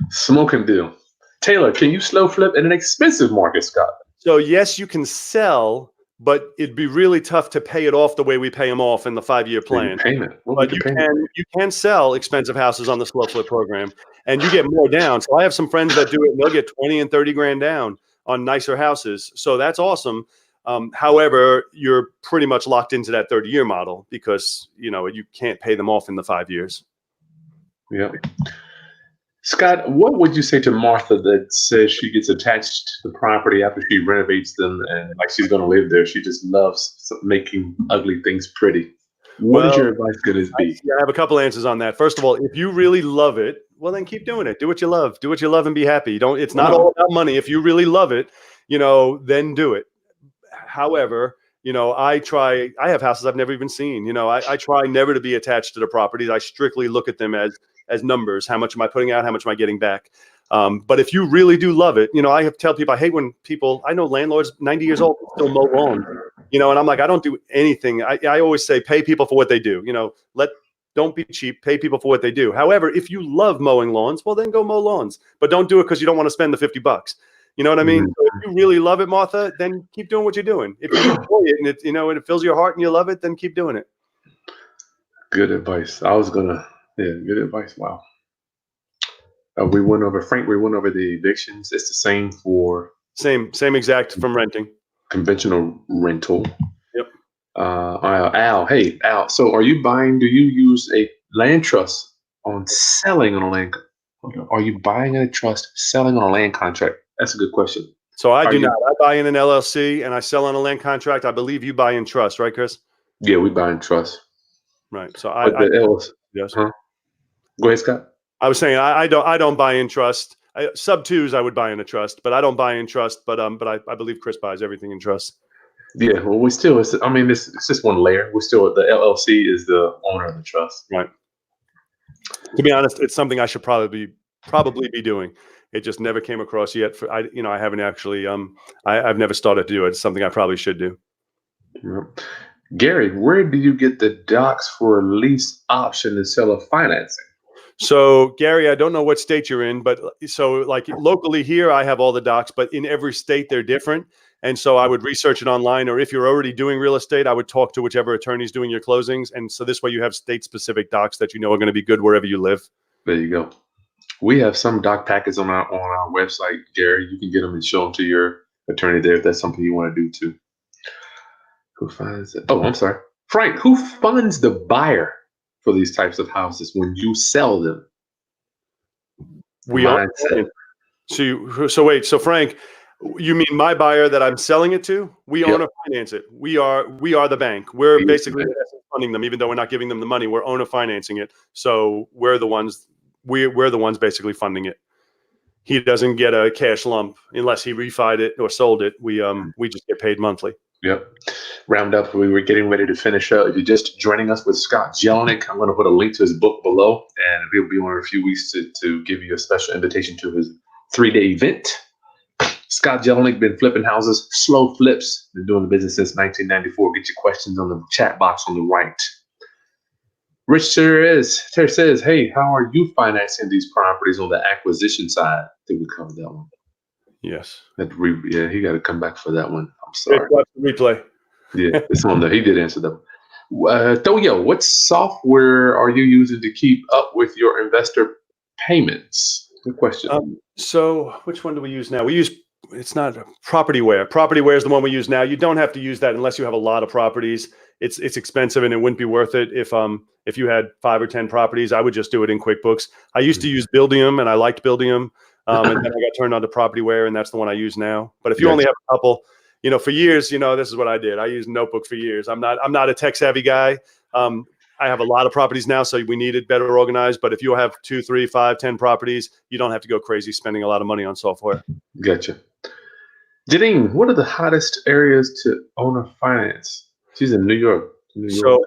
A: Smoking deal. Taylor, can you slow flip in an expensive market, Scott?
B: So yes, you can sell, but it'd be really tough to pay it off the way we pay them off in the 5-year plan. But you can sell expensive houses on the slow flip program, and you get more down. So I have some friends that do it, and they'll get 20 and 30 grand down on nicer houses. So that's awesome. However, you're pretty much locked into that 30-year model because you can't pay them off in the 5 years.
A: Yeah. Scott, what would you say to Martha that says she gets attached to the property after she renovates them and like she's going to live there? She just loves making ugly things pretty. What is your advice going to be?
B: I have a couple answers on that. First of all, if you really love it, well, then keep doing it. Do what you love. Do what you love and be happy. It's not all about money. If you really love it, then do it. However, I have houses I've never even seen. I try never to be attached to the properties. I strictly look at them as numbers. How much am I putting out? How much am I getting back? But if you really do love it, I tell people, I hate when I know landlords 90 years old still mow lawns. You know, and I'm like, I don't do anything. I always say, pay people for what they do. You know, don't be cheap. Pay people for what they do. However, if you love mowing lawns, well, then go mow lawns. But don't do it because you don't want to spend the $50. You know what I mean? So if you really love it, Martha, then keep doing what you're doing. If you enjoy it and and it fills your heart and you love it, then keep doing it.
A: Good advice. Good advice. Wow. We went over the evictions. It's the same for
B: same exact from renting.
A: Conventional rental.
B: Yep.
A: Al, hey Al. So do you use a land trust on selling on a land? Are you buying a trust, selling on a land contract? That's a good question.
B: So I do not. I buy in an LLC and I sell on a land contract. I believe you buy in trust, right, Chris?
A: Yeah, we buy in trust.
B: Right. So
A: yes. Huh? Go ahead, Scott.
B: I was saying I don't buy in trust. Sub twos I would buy in a trust, but I don't buy in trust. But I believe Chris buys everything in trust.
A: Yeah, well, it's just one layer. The LLC is the owner of the trust.
B: Right. To be honest, it's something I should probably be doing. It just never came across yet. I haven't actually. I've never started to do it. It's something I probably should do.
A: Yep. Gary, where do you get the docs for a lease option and seller financing?
B: So, Gary, I don't know what state you're in, but so like locally here, I have all the docs, but in every state they're different. And so I would research it online, or if you're already doing real estate, I would talk to whichever attorney's doing your closings. And so this way you have state-specific docs that you know are going to be good wherever you live.
A: There you go. We have some doc packets on our website, Gary. You can get them and show them to your attorney there if that's something you want to do too. Who finds it? Oh, I'm sorry. Frank, who funds the buyer for these types of houses when you sell them?
B: We are. So wait. So Frank, you mean my buyer that I'm selling it to? We owner finance it. We are the bank. We're basically funding them, even though we're not giving them the money. We're owner financing it. So we're the ones basically funding it. He doesn't get a cash lump unless he refied it or sold it. We just get paid monthly.
A: Yep. Round up. We were getting ready to finish up. If you're just joining us with Scot Jelinek, I'm going to put a link to his book below, and he'll be on in a few weeks to give you a special invitation to his 3-day event. Scot Jelinek been flipping houses, slow flips. Been doing the business since 1994. Get your questions on the chat box on the right. Rich Terry says, hey, how are you financing these properties on the acquisition side? I think we covered that one.
B: Yes.
A: He got to come back for that one. I'm sorry.
B: Replay.
A: Yeah, it's on there. He did answer them. Toyo, what software are you using to keep up with your investor payments? Good question.
B: So which one do we use now? It's not PropertyWare. PropertyWare is the one we use now. You don't have to use that unless you have a lot of properties. It's expensive and it wouldn't be worth it if you had 5 or 10 properties. I would just do it in QuickBooks. I used to use Buildium and I liked Buildium. And then I got turned on to PropertyWare and that's the one I use now. But if you only have a couple, for years, this is what I did. I used Notebook for years. I'm not a tech savvy guy. I have a lot of properties now, so we need it better organized. But if you have 2, 3, 5, 10 properties, you don't have to go crazy spending a lot of money on software.
A: Gotcha. Janine, what are the hottest areas to owner finance? She's in New York.
B: So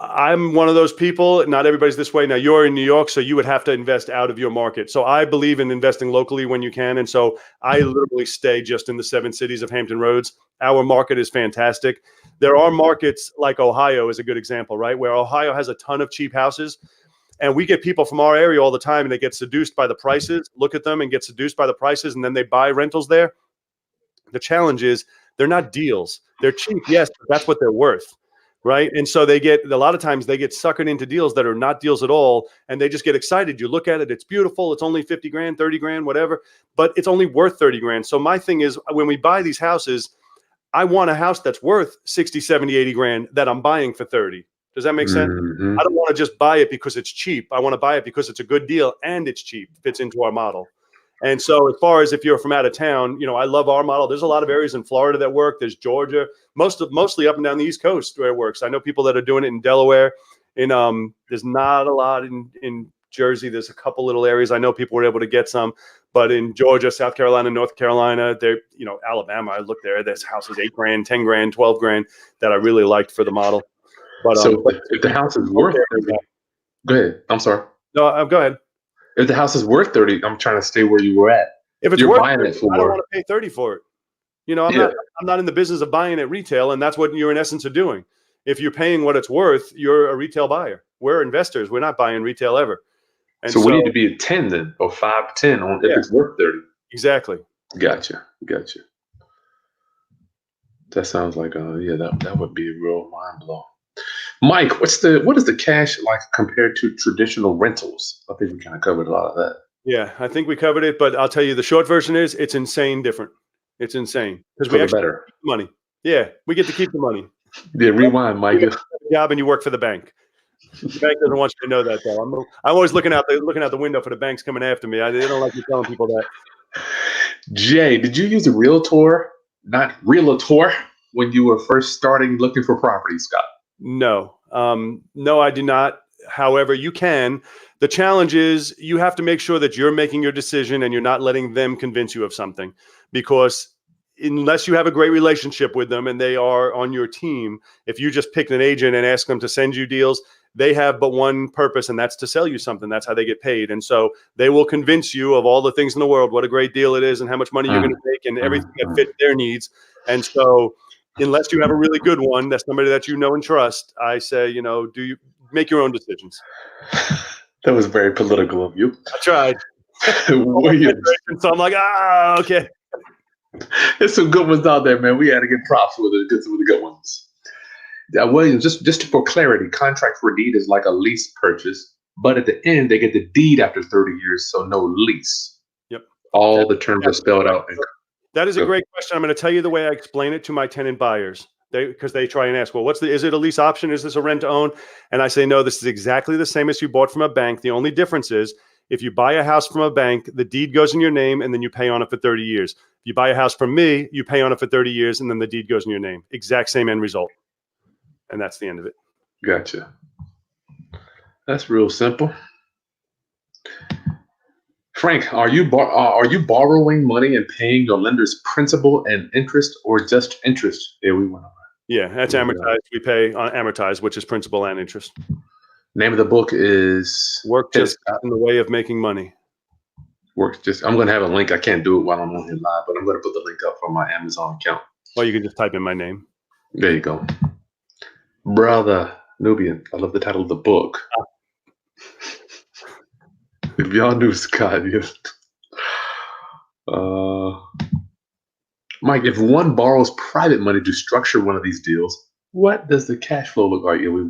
B: I'm one of those people. Not everybody's this way. Now you're in New York, so you would have to invest out of your market. So I believe in investing locally when you can. And so I literally stay just in the 7 cities of Hampton Roads. Our market is fantastic. There are markets like Ohio is a good example, right? Where Ohio has a ton of cheap houses. And we get people from our area all the time and they get seduced by the prices, look at them and get seduced by the prices. And then they buy rentals there. The challenge is they're not deals. They're cheap. Yes, but that's what they're worth. Right. And so a lot of times they get suckered into deals that are not deals at all. And they just get excited. You look at it. It's beautiful. It's only 50 grand, 30 grand, whatever, but it's only worth 30 grand. So my thing is when we buy these houses, I want a house that's worth 60, 70, 80 grand that I'm buying for 30. Does that make sense?
A: Mm-hmm.
B: I don't want to just buy it because it's cheap. I want to buy it because it's a good deal and it's cheap, fits into our model. And so as far as if you're from out of town, I love our model. There's a lot of areas in Florida that work. There's Georgia, mostly up and down the East Coast where it works. I know people that are doing it in Delaware. There's not a lot in Jersey. There's a couple little areas. I know people were able to get some, but in Georgia, South Carolina, North Carolina, Alabama, I looked there. There's houses 8 grand, 10 grand, 12 grand that I really liked for the model. But
A: if the house is worth 30, go ahead. I'm sorry.
B: No, go ahead.
A: If the house is worth 30, I'm trying to stay where you were at.
B: If it's
A: You're
B: worth
A: buying
B: 30,
A: it for,
B: I don't want to pay 30 for it. I'm not in the business of buying at retail, and that's what you're in essence of doing. If you're paying what it's worth, you're a retail buyer. We're investors. We're not buying retail ever. And
A: so we need to be at 10 then, or 5, 10 on if it's worth 30.
B: Exactly.
A: Gotcha. That sounds like that would be a real mind blow. Mike, what is the cash like compared to traditional rentals? I think we kind of covered a lot of that.
B: Yeah, I think we covered it, but I'll tell you the short version is it's insane different. It's insane because we actually
A: better
B: keep the money. Yeah, we get to keep the money.
A: Yeah, rewind, Mike.
B: You get a job and you work for the bank. The bank doesn't want you to know that, though. I'm always looking out the window for the banks coming after me. They don't like me telling people that.
A: Jay, did you use a realtor, not realtor, when you were first starting looking for property, Scott?
B: No, I do not. However, you can. The challenge is you have to make sure that you're making your decision and you're not letting them convince you of something, because unless you have a great relationship with them and they are on your team, if you just pick an agent and ask them to send you deals, they have but one purpose, and that's to sell you something. That's how they get paid. And so they will convince you of all the things in the world, what a great deal it is and how much money you're going to make and everything that fits their needs. And so unless you have a really good one, that's somebody that you know and trust, I say, do you make your own decisions?
A: That was very political of you.
B: I tried. So I'm like, okay.
A: There's some good ones out there, man. We had to get props with it. Get some of the good ones. Williams, just for clarity, contract for deed is like a lease purchase, but at the end they get the deed after 30 years, so no lease.
B: Yep.
A: All the terms are spelled out.
B: That is a great question. I'm going to tell you the way I explain it to my tenant buyers. Because they try and ask, well, is it a lease option? Is this a rent to own? And I say, no, this is exactly the same as you bought from a bank. The only difference is if you buy a house from a bank, the deed goes in your name and then you pay on it for 30 years. If you buy a house from me, you pay on it for 30 years and then the deed goes in your name. Exact same end result. And that's the end of it.
A: Gotcha. That's real simple. Frank, are you borrowing money and paying your lender's principal and interest, or just interest? Yeah, we went over.
B: Yeah, that's amortized. We pay on amortized, which is principal and interest.
A: Name of the book is
B: Work Just in the Way of Making Money.
A: I'm going to have a link. I can't do it while I'm on here live, but I'm going to put the link up for my Amazon account.
B: Well, you can just type in my name.
A: There you go. Brother Nubian, I love the title of the book. If y'all knew Scott, Mike, if one borrows private money to structure one of these deals, what does the cash flow look like? Yeah, we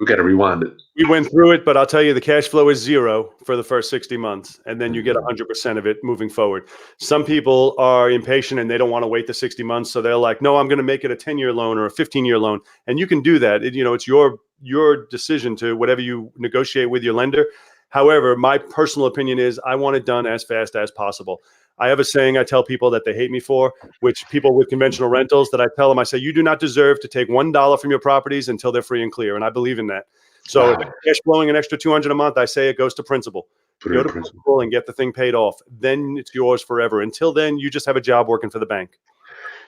A: got to rewind it.
B: We went through it, but I'll tell you, the cash flow is zero for the first 60 months, and then you get 100% of it moving forward. Some people are impatient and they don't want to wait the 60 months, so they're like, no, I'm going to make it a 10-year loan or a 15-year loan, and you can do that. It's your decision to whatever you negotiate with your lender. However, my personal opinion is I want it done as fast as possible. I have a saying I tell people that they hate me for, which people with conventional rentals, that I tell them, I say, you do not deserve to take $1 from your properties until they're free and clear. And I believe in that. So if it's cash flowing an extra $200 a month, I say it goes to principal. Go to principal and get the thing paid off. Then it's yours forever. Until then, you just have a job working for the bank.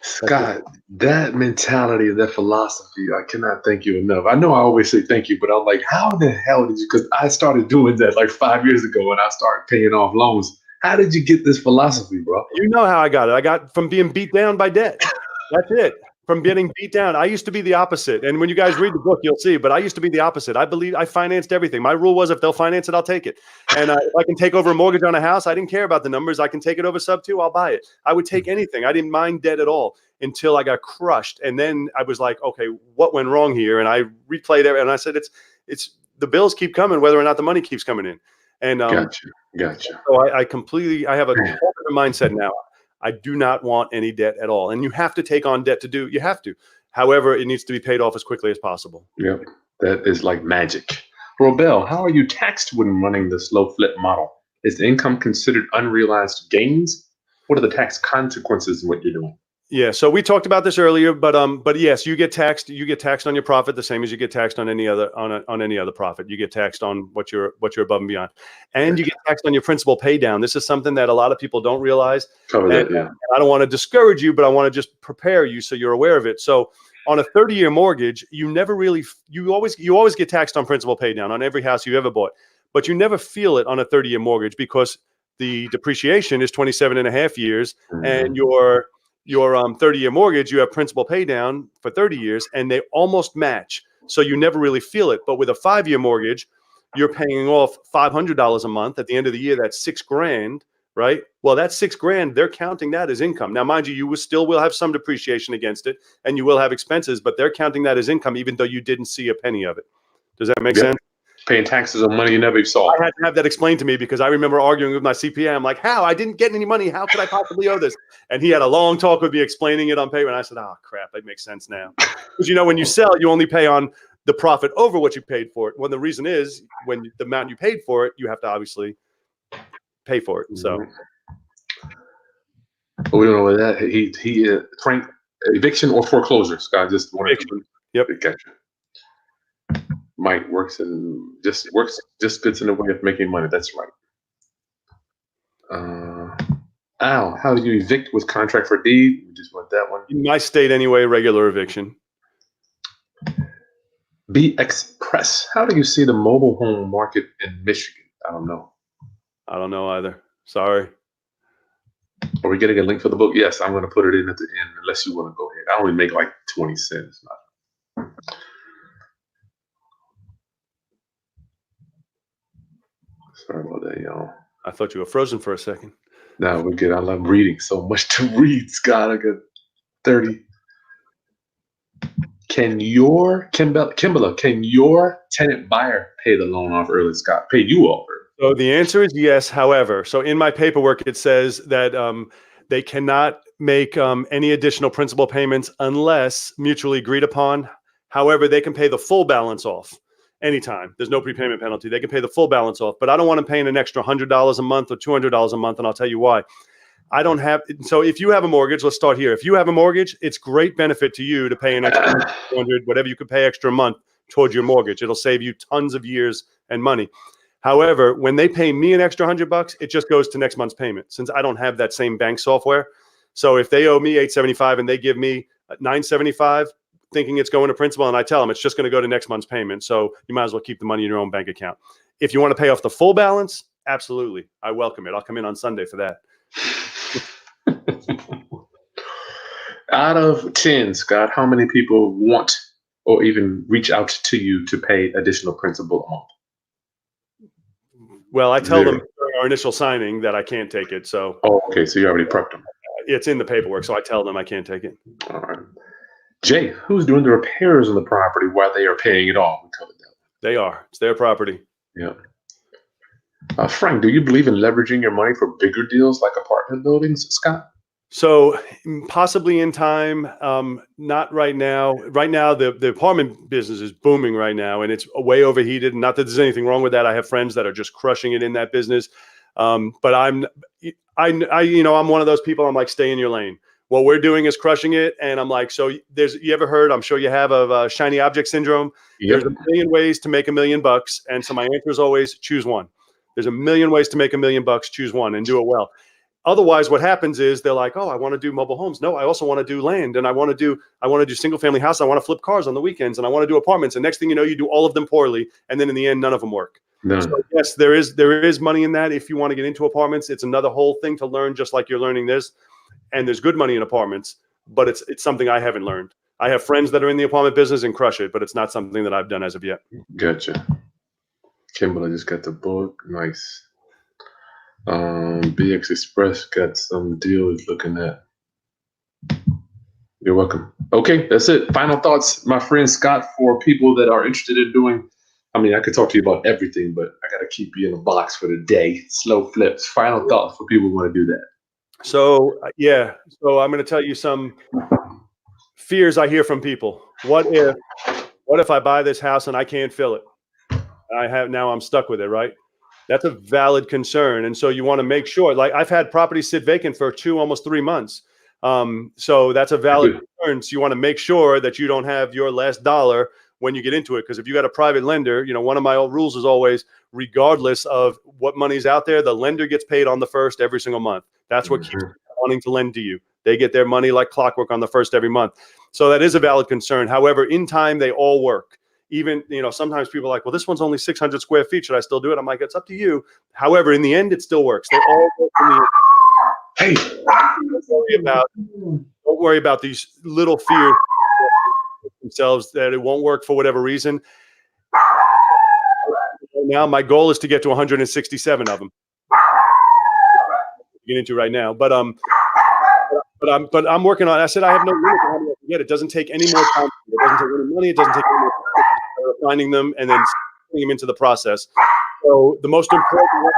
A: Scott, that mentality, that philosophy, I cannot thank you enough. I know I always say thank you, but I'm like, how the hell did you? Because I started doing that like 5 years ago when I started paying off loans. How did you get this philosophy, bro?
B: You know how I got it. I got from being beat down by debt. That's it. From getting beat down. I used to be the opposite. And when you guys read the book, you'll see. But I used to be the opposite. I believe I financed everything. My rule was if they'll finance it, I'll take it. And if I can take over a mortgage on a house, I didn't care about the numbers. I can take it over sub 2, I'll buy it. I would take anything. I didn't mind debt at all until I got crushed. And then I was like, okay, what went wrong here? And I replayed it. And I said, it's the bills keep coming, whether or not the money keeps coming in. And
A: Gotcha.
B: So I have a different mindset now. I do not want any debt at all. And you have to take on debt you have to. However, it needs to be paid off as quickly as possible.
A: Yep. That is like magic. Robel, how are you taxed when running the slow flip model? Is the income considered unrealized gains? What are the tax consequences of what you're doing?
B: Yeah, so we talked about this earlier, but yes, you get taxed. You get taxed on your profit the same as you get taxed on any other on any other profit. You get taxed on what you're above and beyond, and you get taxed on your principal pay down. This is something that a lot of people don't realize.
A: And
B: I don't want to discourage you, but I want to just prepare you so you're aware of it. So on a 30-year mortgage, you always get taxed on principal pay down on every house you ever bought, but you never feel it on a 30-year mortgage because the depreciation is 27 and a half years, and your your 30-year mortgage, you have principal pay down for 30 years, and they almost match. So you never really feel it. But with a 5-year mortgage, you're paying off $500 a month. At the end of the year, that's $6,000, right? Well, that's $6,000. They're counting that as income. Now, mind you, will have some depreciation against it, and you will have expenses, but they're counting that as income, even though you didn't see a penny of it. Does that make sense?
A: Paying taxes on money you never saw.
B: I had to have that explained to me because I remember arguing with my CPA. I'm like, how? I didn't get any money. How could I possibly owe this? And he had a long talk with me explaining it on paper. And I said, oh, crap, that makes sense now. Because, when you sell, you only pay on the profit over what you paid for it. When the reason is when the amount you paid for it, you have to obviously pay for it. So
A: we don't know what that Frank, eviction or foreclosure, Scott, just wanted to.
B: Yep.
A: Gotcha. Mike works gets in the way of making money. That's right. Al, how do you evict with contract for deed? We just want that one.
B: In my state anyway, regular eviction.
A: BX Press, how do you see the mobile home market in Michigan? I don't know.
B: I don't know either. Sorry.
A: Are we getting a link for the book? Yes, I'm going to put it in at the end unless you want to go ahead. I only make like 20 cents. Sorry about that, y'all.
B: I thought you were frozen for a second.
A: No, we're good. I love reading. So much to read, Scott. I got 30. Can your tenant buyer pay the loan off early, Scott? Pay you off early?
B: So the answer is yes. However, so in my paperwork, it says that they cannot make any additional principal payments unless mutually agreed upon. However, they can pay the full balance off anytime. There's no prepayment penalty. They can pay the full balance off, but I don't want them paying an extra $100 a month or $200 a month, and I'll tell you why. I don't have. So if you have a mortgage, let's start here. If you have a mortgage, it's great benefit to you to pay an extra $200, whatever you could pay extra a month towards your mortgage. It'll save you tons of years and money. However, when they pay me an extra $100, it just goes to next month's payment since I don't have that same bank software. So if they owe me $875 and they give me $975, thinking it's going to principal, and I tell them it's just going to go to next month's payment. So you might as well keep the money in your own bank account. If you want to pay off the full balance, absolutely. I welcome it. I'll come in on Sunday for that.
A: Out of 10, Scott, how many people want or even reach out to you to pay additional principal a month?
B: Well, I tell them during our initial signing that I can't take it. So,
A: okay. So you already prepped them.
B: It's in the paperwork. So I tell them I can't take it.
A: All right. Jay, who's doing the repairs on the property while they are paying it off?
B: They are. It's their property.
A: Yeah. Frank, do you believe in leveraging your money for bigger deals like apartment buildings, Scott?
B: So possibly in time, not right now. Right now, the apartment business is booming right now, and it's way overheated. Not that there's anything wrong with that. I have friends that are just crushing it in that business. But I'm one of those people. I'm like, stay in your lane. What we're doing is crushing it, and I'm like, so you ever heard? I'm sure you have of shiny object syndrome. Yep. There's a million ways to make $1 million, and so my answer is always choose one. There's a million ways to make $1 million. Choose one and do it well. Otherwise, what happens is they're like, oh, I want to do mobile homes. No, I also want to do land, and I want to do single family house. I want to flip cars on the weekends, and I want to do apartments. And next thing you know, you do all of them poorly, and then in the end, none of them work. No. So yes, there is money in that. If you want to get into apartments, it's another whole thing to learn, just like you're learning this. And there's good money in apartments, but it's something I haven't learned. I have friends that are in the apartment business and crush it, but it's not something that I've done as of yet.
A: Gotcha. Kimberly just got the book. Nice. BX Express got some deals looking at. You're welcome. Okay, that's it. Final thoughts, my friend Scott, for people that are interested in doing. I mean, I could talk to you about everything, but I got to keep you in a box for the day. Slow flips. Final thoughts for people who want to do that. So,
B: So I'm going to tell you some fears I hear from people. What if I buy this house and I can't fill it? Now I'm stuck with it, right? That's a valid concern. And so you want to make sure, like I've had properties sit vacant for almost 3 months. So that's a valid concern. So you want to make sure that you don't have your last dollar when you get into it. Because if you got a private lender, one of my old rules is always, regardless of what money's out there, the lender gets paid on the first every single month. That's what keeps wanting to lend to you. They get their money like clockwork on the first every month. So that is a valid concern. However, in time, they all work. Even, sometimes people are like, well, this one's only 600 square feet. Should I still do it? I'm like, it's up to you. However, in the end, it still works. They all work in the end. Hey, don't worry about worry about these little fears themselves that it won't work for whatever reason. Now my goal is to get to 167 of them. Get into right now, but I'm working on. I said I have no limit to how many I can get. It doesn't take any more time. It doesn't take any money. It doesn't take any more time finding them and then putting them into the process. So the most important one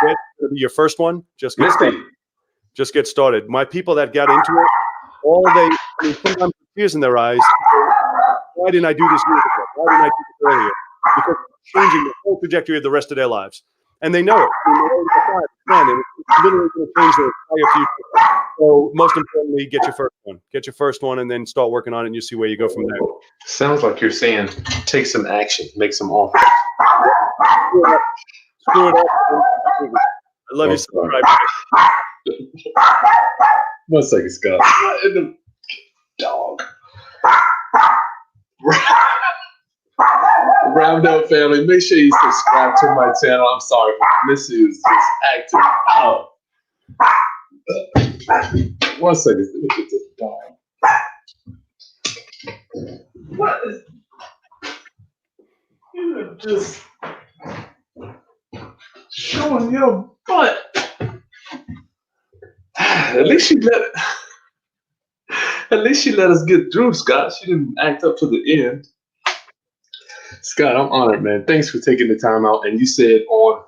B: is to be your first one. Just get started. Just get started. My people that got into it, sometimes tears in their eyes. Why didn't I do this years ago? Why didn't I do this earlier? Because it's changing the whole trajectory of the rest of their lives. And they know it. It's literally going to change their entire future. So most importantly, get your first one. Get your first one and then start working on it and you see where you go from there.
A: Sounds like you're saying take some action, make some offers.
B: Screw it up. I love you, subscribe.
A: 1 second, Scott. Dog. Roundup family, make sure you subscribe to my channel. I'm sorry, Missy is just acting out. 1 second, let me get this dog. What is? You're just showing your butt. At least she let us get through, Scott. She didn't act up to the end. Scott, I'm honored, man. Thanks for taking the time out. And you said on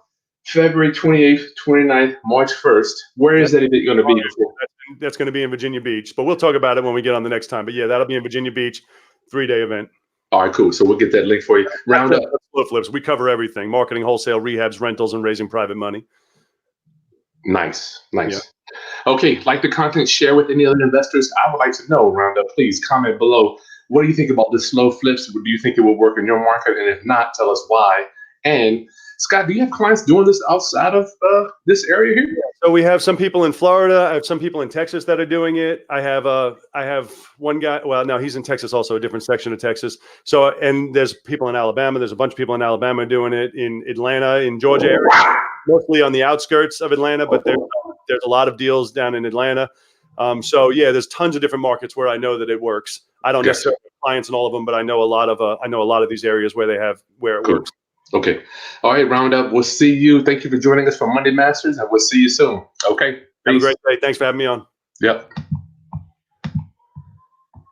A: February 28th, 29th, March 1st. Where is that event going to be?
B: That's going to be in Virginia Beach. But we'll talk about it when we get on the next time. But yeah, that'll be in Virginia Beach, 3-day event.
A: All right, cool. So we'll get that link for you. Roundup.
B: Flow flips. We cover everything: marketing, wholesale, rehabs, rentals, and raising private money.
A: Nice. Yeah. Okay, like the content, share with any other investors. I would like to know, Roundup, please comment below. What do you think about the slow flips? Do you think it will work in your market? And if not, tell us why. And Scott, do you have clients doing this outside of this area here?
B: So we have some people in Florida. I have some people in Texas that are doing it. I have one guy. Well, no, he's in Texas, also a different section of Texas. So, and there's people in Alabama. There's a bunch of people in Alabama doing it, in Atlanta, in Georgia area, mostly on the outskirts of Atlanta. But there's a lot of deals down in Atlanta. So yeah, there's tons of different markets where I know that it works. I don't necessarily have clients in all of them, but I know a lot of these areas where it works.
A: Okay. All right, Roundup. We'll see you. Thank you for joining us for Monday Masters, and we'll see you soon. Okay.
B: Have a great day. Thanks for having me on.
A: Yep.